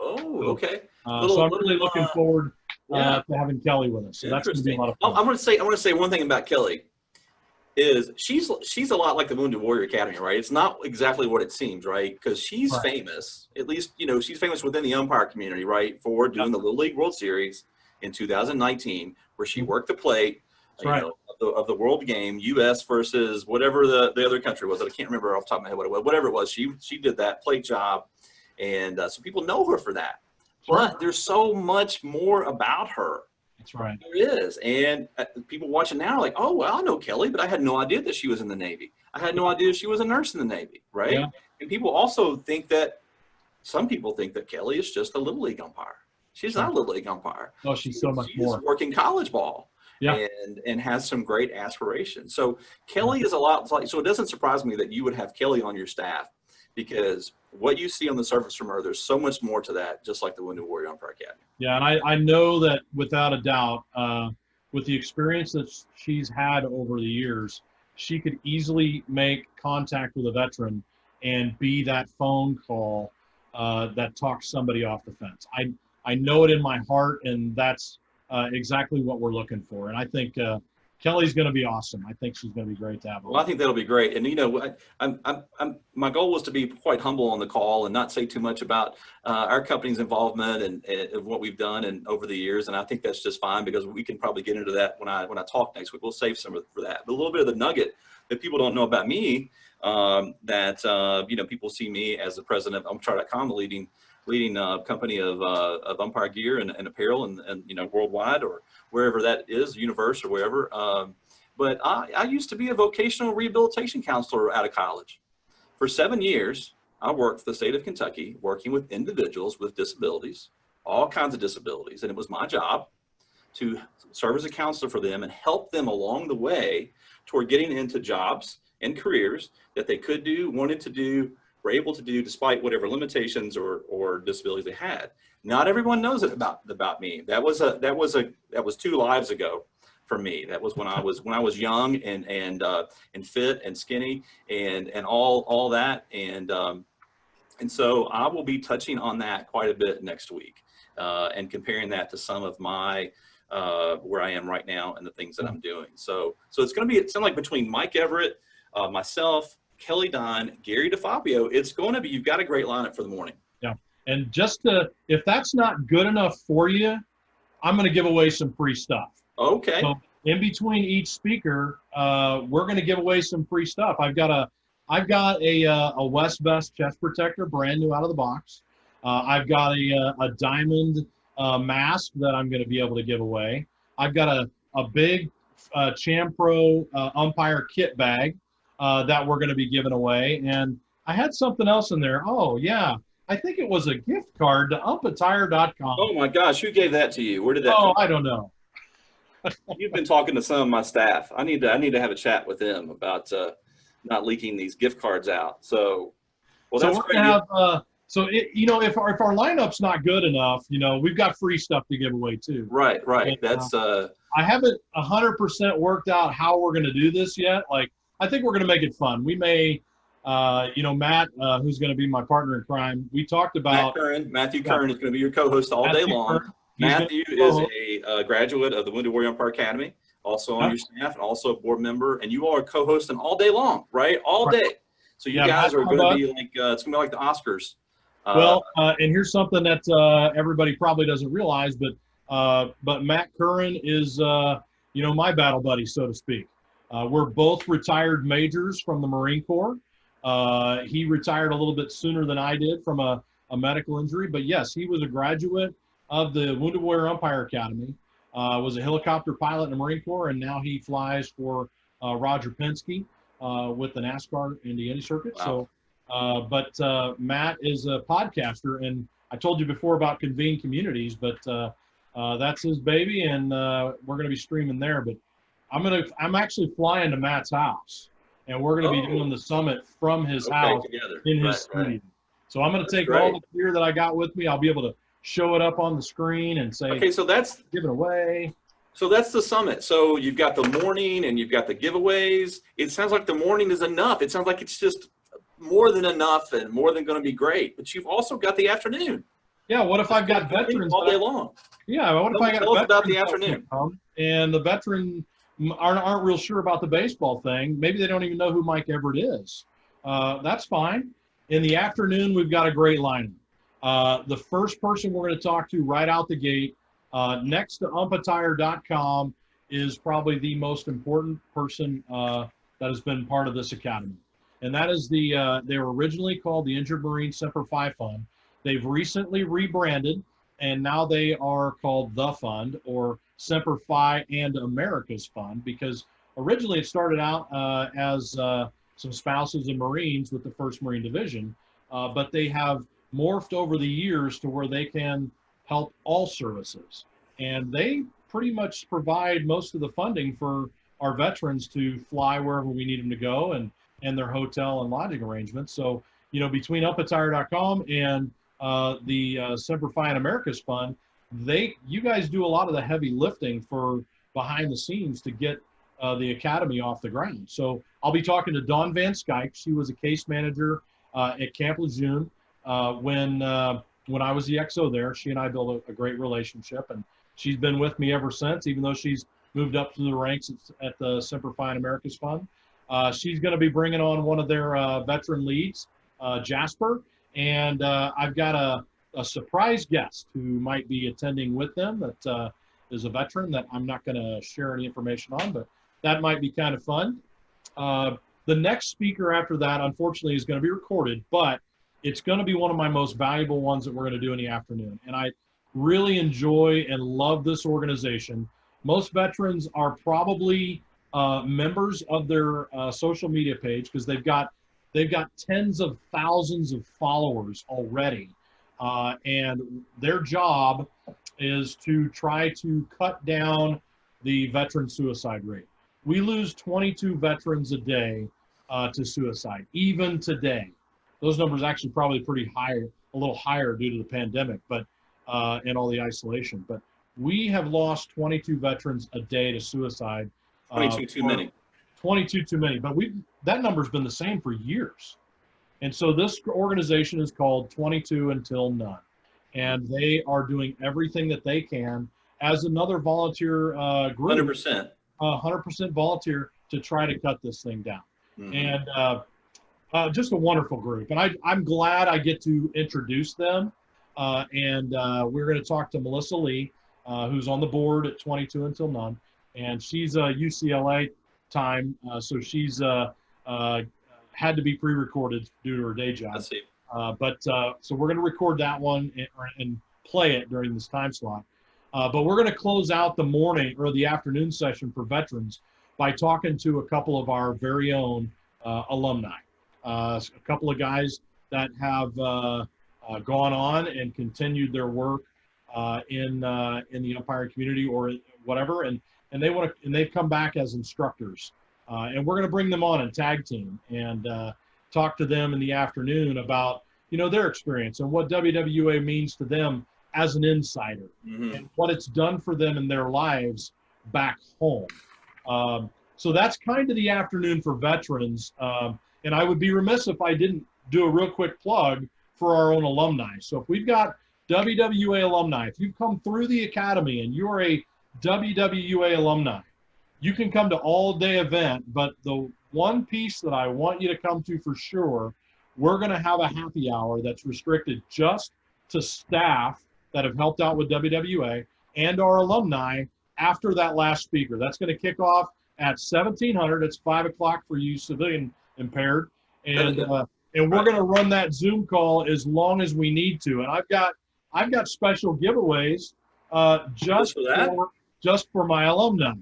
Oh, okay. So I'm really looking forward yeah. to having Kelly with us. So that's going to be a lot of fun. I want to say one thing about Kelly is she's a lot like the Wounded Warrior Academy, right? It's not exactly what it seems, right? Because she's famous, at least, you know, she's famous within the umpire community, right? For doing the Little League World Series in 2019, where she worked the plate, know, of the world game, U.S. versus whatever the other country was. I can't remember off the top of my head what it was. Whatever it was, she did that plate job. And so people know her for that. But there's so much more about her. That's right. There is. And people watching now are like, oh, well, I know Kelly, but I had no idea that she was in the Navy. I had no idea she was a nurse in the Navy, right? Yeah. And people also think that, some people think that Kelly is just a Little League umpire. She's not a Little League umpire. Oh, she's so much more. She's working college ball. Yeah. And has some great aspirations. So Kelly is a lot like, so it doesn't surprise me that you would have Kelly on your staff, because what you see on the surface from her, there's so much more to that, just like the Wounded Warrior Umpire Academy. Yeah, and I know that without a doubt, with the experience that she's had over the years, she could easily make contact with a veteran and be that phone call that talks somebody off the fence. I know it in my heart, and that's exactly what we're looking for. And I think Kelly's going to be awesome. I think she's going to be great to have. Well, I think that'll be great. And, you know, my goal was to be quite humble on the call and not say too much about our company's involvement and what we've done and over the years. And I think that's just fine, because we can probably get into that when I talk next week. We'll save some for that. But a little bit of the nugget that people don't know about me, that, you know, people see me as the president of Umpire.com, the leading company of umpire gear and apparel and you know, worldwide or wherever that is, universe or wherever. But I used to be a vocational rehabilitation counselor out of college. For 7 years, I worked for the state of Kentucky, working with individuals with disabilities, all kinds of disabilities. And it was my job to serve as a counselor for them and help them along the way toward getting into jobs and careers that they could do, wanted to do, were able to do, despite whatever limitations or disabilities they had. Not everyone knows it about me. That was 2 lives ago for me. That was when I was young and fit and skinny and all that. And so I will be touching on that quite a bit next week, and comparing that to some of my where I am right now and the things that I'm doing. So it's going to be, it sounds like between Mike Everett, myself, Kelly Don, Gary DeFabio, it's going to be, you've got a great lineup for the morning. Yeah. And just if that's not good enough for you, I'm going to give away some free stuff. Okay. So in between each speaker, we're going to give away some free stuff. I've got a West Vest chest protector, brand new out of the box. I've got a diamond mask that I'm going to be able to give away. I've got a big Cham Pro umpire kit bag that we're going to be giving away. And I had something else in there. Oh, yeah. I think it was a gift card to umpattire.com. Oh, my gosh. Who gave that to you? Where did that come? I don't know. You've been talking to some of my staff. I need to have a chat with them about not leaking these gift cards out. So, well, that's great. You know, if our lineup's not good enough, you know, we've got free stuff to give away too. Right. And, that's I haven't 100% worked out how we're going to do this yet. Like, I think we're going to make it fun. We may, you know, Matt, who's going to be my partner in crime, we talked about Matthew Kern is going to be your co-host all day long. Matthew is a graduate of the Wounded Warrior Umpire Academy, also on your staff, and also a board member. And you all are co-hosting all day long, right? All day. So you guys are going to be like, it's going to be like the Oscars. Well, and here's something that everybody probably doesn't realize, but Matt Curran is, you know, my battle buddy, so to speak. We're both retired majors from the Marine Corps. He retired a little bit sooner than I did from a medical injury, but yes, he was a graduate of the Wounded Warrior Umpire Academy, was a helicopter pilot in the Marine Corps, and now he flies for Roger Penske with the NASCAR Indiana Circuit. Wow. So, but Matt is a podcaster, and I told you before about Convene Communities, but that's his baby, and we're going to be streaming there. But I'm actually flying to Matt's house, and we're going to be doing the summit from his house together. In his studio. Right. So I'm going to take all the gear that I got with me. I'll be able to show it up on the screen and say, okay, so that's give it away. So that's the summit. So you've got the morning and you've got the giveaways. It sounds like the morning is enough. It sounds like it's just more than enough and more than going to be great. But you've also got the afternoon. Yeah, what if I've got veterans all day long? Yeah, what if I got tell us about the veterans that afternoon. come and the veteran aren't real sure about the baseball thing? Maybe they don't even know who Mike Everett is. That's fine. In the afternoon, we've got a great lineup. The first person we're going to talk to right out the gate, next to umpire.com, is probably the most important person that has been part of this academy. And that is they were originally called the Injured Marine Semper Fi Fund. They've recently rebranded, and now they are called The Fund, or Semper Fi and America's Fund, because originally it started out as some spouses and Marines with the 1st Marine Division, but they have morphed over the years to where they can help all services. And they pretty much provide most of the funding for our veterans to fly wherever we need them to go, and their hotel and lodging arrangements. So, between umpire.com and the Semper Fi and America's Fund, you guys do a lot of the heavy lifting for behind the scenes to get the academy off the ground. So I'll be talking to Dawn Van Skyke. She was a case manager at Camp Lejeune when I was the XO there. She and I built a great relationship, and she's been with me ever since, even though she's moved up through the ranks at the Semper Fi and America's Fund. She's going to be bringing on one of their veteran leads, Jasper, and I've got a surprise guest who might be attending with them that is a veteran that I'm not going to share any information on, but that might be kind of fun. The next speaker after that, unfortunately, is going to be recorded, but it's going to be one of my most valuable ones that we're going to do in the afternoon. And I really enjoy and love this organization. Most veterans are probably members of their social media page, because they've got tens of thousands of followers already. And their job is to try to cut down the veteran suicide rate. We lose 22 veterans a day to suicide, even today. Those numbers actually probably pretty high, a little higher due to the pandemic, but and all the isolation. But we have lost 22 veterans a day to suicide. 22 too many. 22 too many, but that number's been the same for years. And so this organization is called 22 Until None. And they are doing everything that they can as another volunteer group. 100%. 100% volunteer to try to cut this thing down. Mm-hmm. And just a wonderful group. And I'm glad I get to introduce them. And we're going to talk to Melissa Lee, who's on the board at 22 Until None. And she's a UCLA time, so she's had to be pre-recorded due to her day job. I see. So we're going to record that one and play it during this time slot. But we're going to close out the morning or the afternoon session for veterans by talking to a couple of our very own alumni. A couple of guys that have gone on and continued their work in the Umpire community or whatever, and they've come back as instructors. And we're going to bring them on and tag team and talk to them in the afternoon about, their experience and what WWUA means to them as an insider, mm-hmm. and what it's done for them in their lives back home. So that's kind of the afternoon for veterans. And I would be remiss if I didn't do a real quick plug for our own alumni. So if we've got WWUA alumni, if you've come through the academy and you're a WWUA alumni, you can come to all-day event, but the one piece that I want you to come to for sure, we're going to have a happy hour that's restricted just to staff that have helped out with WWUA and our alumni after that last speaker. That's going to kick off at 1700. It's 5 o'clock for you civilian impaired. And we're going to run that Zoom call as long as we need to. And I've got special giveaways just for my alumni.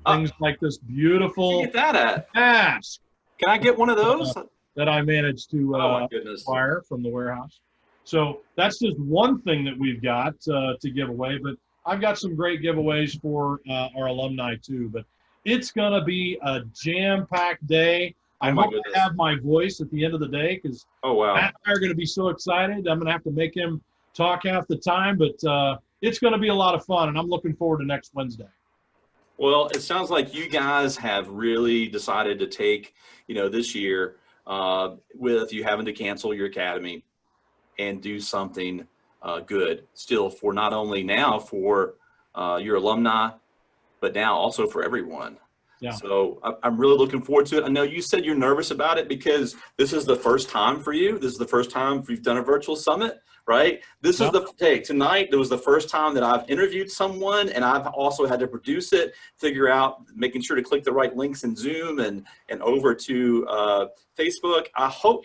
Things like this beautiful get that at? mask. Can I get one of those? That I managed to acquire from the warehouse. So that's just one thing that we've got to give away. But I've got some great giveaways for our alumni too. But it's going to be a jam-packed day. I hope I have my voice at the end of the day, because Matt and I are going to be so excited. I'm going to have to make him talk half the time. But it's going to be a lot of fun, and I'm looking forward to next Wednesday. Well, it sounds like you guys have really decided to take, this year with you having to cancel your academy and do something good still for not only now for your alumni, but now also for everyone. Yeah. So I'm really looking forward to it. I know you said you're nervous about it because this is the first time for you. This is the first time you've done a virtual summit, right? This is tonight, it was the first time that I've interviewed someone, and I've also had to produce it, figure out, making sure to click the right links in Zoom and over to Facebook. I hope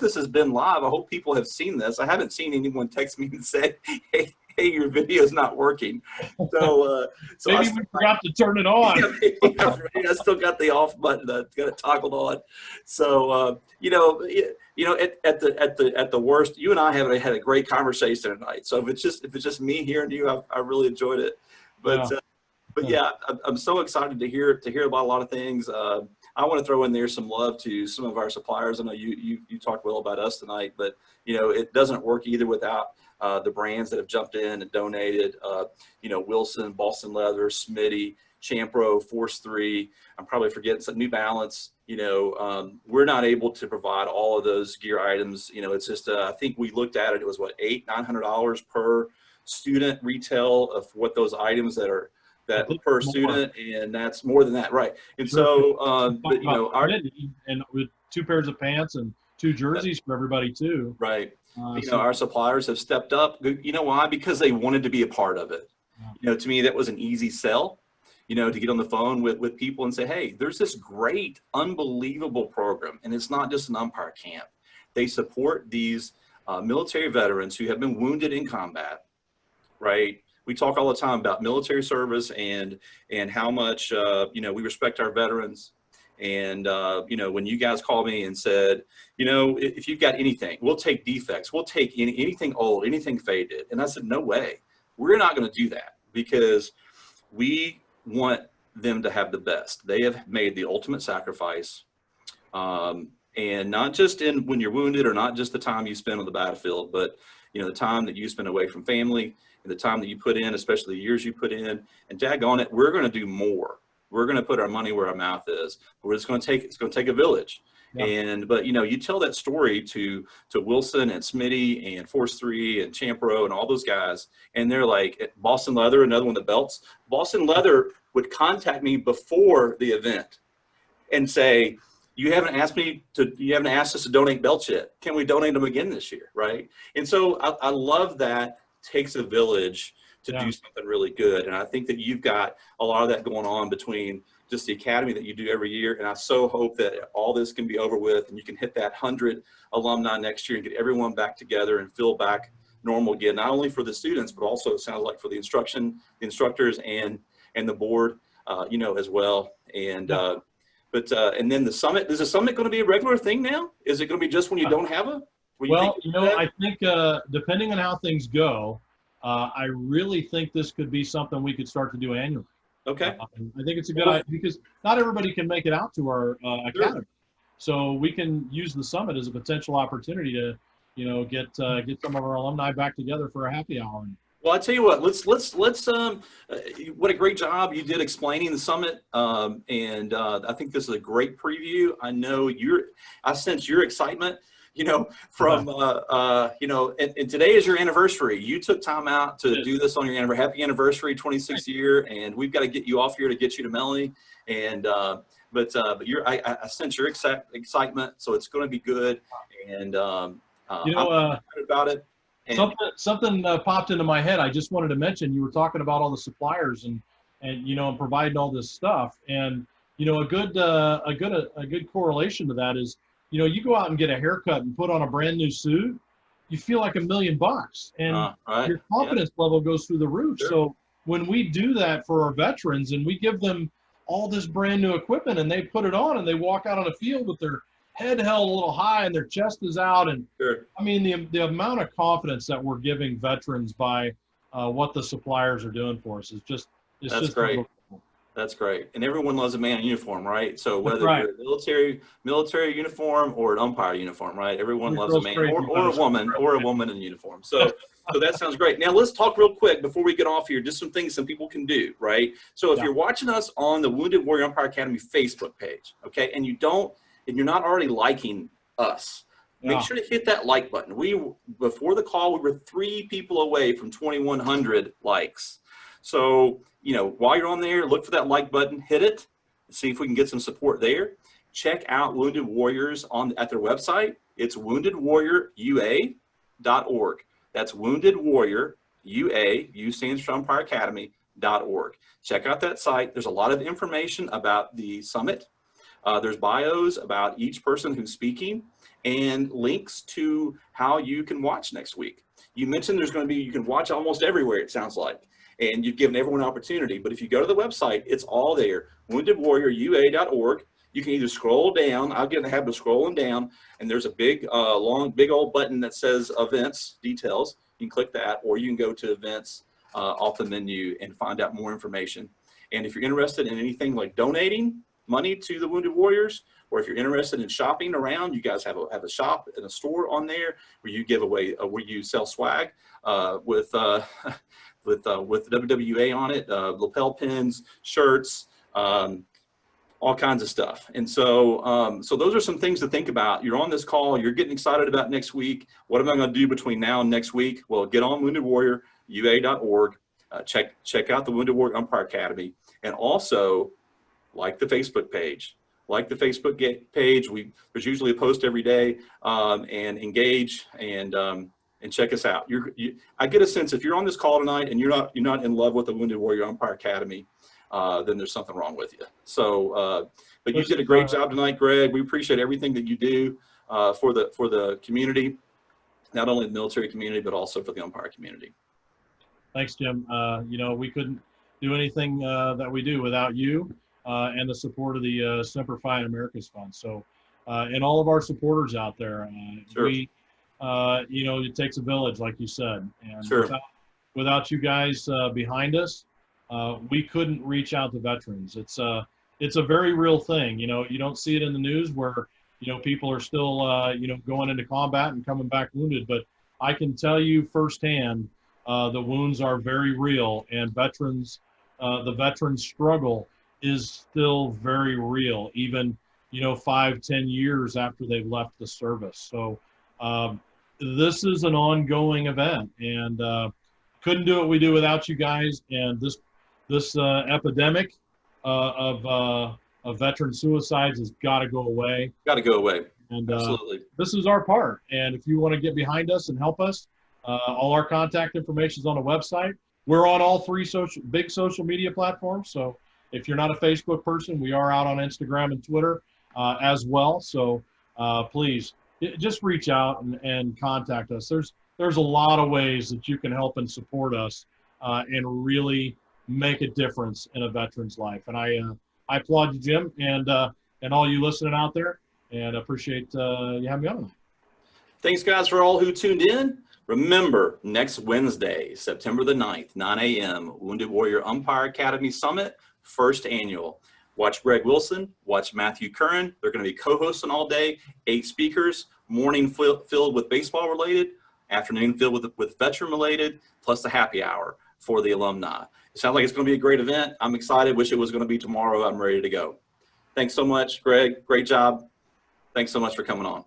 this has been live. I hope people have seen this. I haven't seen anyone text me and say, hey, your video's not working. So maybe we forgot to turn it on. I still got the off button. I've got it toggled on. So at the worst, you and I have had a great conversation tonight. So if it's just me hearing you, I really enjoyed it. But I'm so excited to hear about a lot of things. I want to throw in there some love to some of our suppliers. I know you talked well about us tonight, but it doesn't work either without the brands that have jumped in and donated, Wilson, Boston Leather, Smitty, Champro, Force 3. I'm probably forgetting some, New Balance. We're not able to provide all of those gear items. It's just, I think we looked at it, it was what, $800-900 per student retail of what those items that per student, and that's more than that, right? And so, and with 2 pairs of pants and 2 jerseys for everybody too. Right. Our suppliers have stepped up. You know why? Because they wanted to be a part of it. To me, that was an easy sell, to get on the phone with people and say, hey, there's this great, unbelievable program. And it's not just an umpire camp. They support these military veterans who have been wounded in combat, right? We talk all the time about military service and how much, we respect our veterans. And, when you guys called me and said, if you've got anything, we'll take defects. We'll take anything old, anything faded. And I said, no way. We're not going to do that because we want them to have the best. They have made the ultimate sacrifice. And not just when you're wounded or not just the time you spend on the battlefield, but, the time that you spend away from family and the time that you put in, especially the years you put in. And daggone it, we're going to do more. We're going to put our money where our mouth is. It's going to take a village. Yeah. But you tell that story to Wilson and Smitty and Force 3 and Champro and all those guys, and they're like, Boston Leather, another one of the belts. Boston Leather would contact me before the event and say, you haven't asked us to donate belts yet. Can we donate them again this year, right? And so I love that takes a village to do something really good. And I think that you've got a lot of that going on between just the academy that you do every year. And I so hope that all this can be over with and you can hit that 100 alumni next year and get everyone back together and feel back normal again, not only for the students, but also it sounds like for the instructors and the board, as well. And, and then the summit, is the summit going to be a regular thing now? Is it going to be just when you don't have a? I think depending on how things go, I really think this could be something we could start to do annually. Okay. I think it's a good idea because not everybody can make it out to our academy. So we can use the summit as a potential opportunity to, get some of our alumni back together for a happy hour. Well, I tell you what, let's what a great job you did explaining the summit. And I think this is a great preview. I know I sense your excitement. From, and today is your anniversary. You took time out to do this on your anniversary. Happy anniversary, 26th year. And we've got to get you off here to get you to Melanie. And, but I sense your excitement. So it's going to be good. And, I'm excited about it. And something popped into my head. I just wanted to mention, you were talking about all the suppliers and providing all this stuff. And, a good correlation to that is, you go out and get a haircut and put on a brand new suit, you feel like $1 million, and your confidence level goes through the roof. Sure. So when we do that for our veterans and we give them all this brand new equipment and they put it on and they walk out on the field with their head held a little high and their chest is out, and I mean the amount of confidence that we're giving veterans by what the suppliers are doing for us is just great. That's great. And everyone loves a man in uniform, right? So whether you're a military uniform or an umpire uniform, right? Everyone loves a man or a woman in uniform. So that sounds great. Now let's talk real quick before we get off here, just some things some people can do, right? So if you're watching us on the Wounded Warrior Umpire Academy Facebook page, okay, and you're not already liking us, Make Yeah. sure to hit that like button. Before the call, we were 3 people away from 2,100 likes. So, while you're on there, look for that like button, hit it, see if we can get some support there. Check out Wounded Warriors at their website. It's woundedwarriorua.org. That's Wounded Warrior UA, U stands for Umpire Academy.org. Check out that site. There's a lot of information about the summit. There's bios about each person who's speaking and links to how you can watch next week. You mentioned you can watch almost everywhere, it sounds like, and you've given everyone an opportunity. But if you go to the website, it's all there, woundedwarriorua.org. You can either scroll down. I'll get in the habit of scrolling down, and there's a big old button that says events details. You can click that, or you can go to events off the menu and find out more information. And if you're interested in anything like donating money to the Wounded Warriors, or if you're interested in shopping around, you guys have a shop and a store on there where you give away, where you sell swag with WWA on it, lapel pins, shirts, all kinds of stuff. And so, so those are some things to think about. You're on this call, you're getting excited about next week. What am I going to do between now and next week? Well, get on woundedwarriorua.org, check out the Wounded Warrior Umpire Academy, and also like the Facebook page. Like the Facebook page. There's usually a post every day, and engage and check us out. I get a sense if you're on this call tonight and you're not in love with the Wounded Warrior Umpire Academy, then there's something wrong with you. So, but you did a great job tonight, Greg. We appreciate everything that you do for the community, not only the military community, but also for the umpire community. Thanks, Jim. We couldn't do anything that we do without you and the support of the Simplifying America's Fund. So, and all of our supporters out there, Sure. It takes a village, like you said, and Sure. without you guys behind us, we couldn't reach out to veterans. It's a very real thing. You don't see it in the news where, people are still, going into combat and coming back wounded. But I can tell you firsthand, the wounds are very real, and the veterans struggle is still very real, even, 5-10 years after they've left the service. So this is an ongoing event, and couldn't do what we do without you guys. And this epidemic of veteran suicides has got to go away. Got to go away. And absolutely. This is our part. And if you want to get behind us and help us, all our contact information is on the website. We're on all 3 big social media platforms. So if you're not a Facebook person, we are out on Instagram and Twitter as well. So please just reach out and contact us. There's a lot of ways that you can help and support us and really make a difference in a veteran's life. And I applaud you, Jim, and all you listening out there, and appreciate you having me on tonight. Thanks, guys, for all who tuned in. Remember, next Wednesday, September the 9th, 9 a.m., Wounded Warrior Umpire Academy Summit, first annual. Watch Greg Wilson, watch Matthew Curran. They're going to be co-hosting all day, 8 speakers, morning filled with baseball related, afternoon filled with veteran related, plus the happy hour for the alumni. It sounds like it's going to be a great event. I'm excited. Wish it was going to be tomorrow. I'm ready to go. Thanks so much, Greg. Great job. Thanks so much for coming on.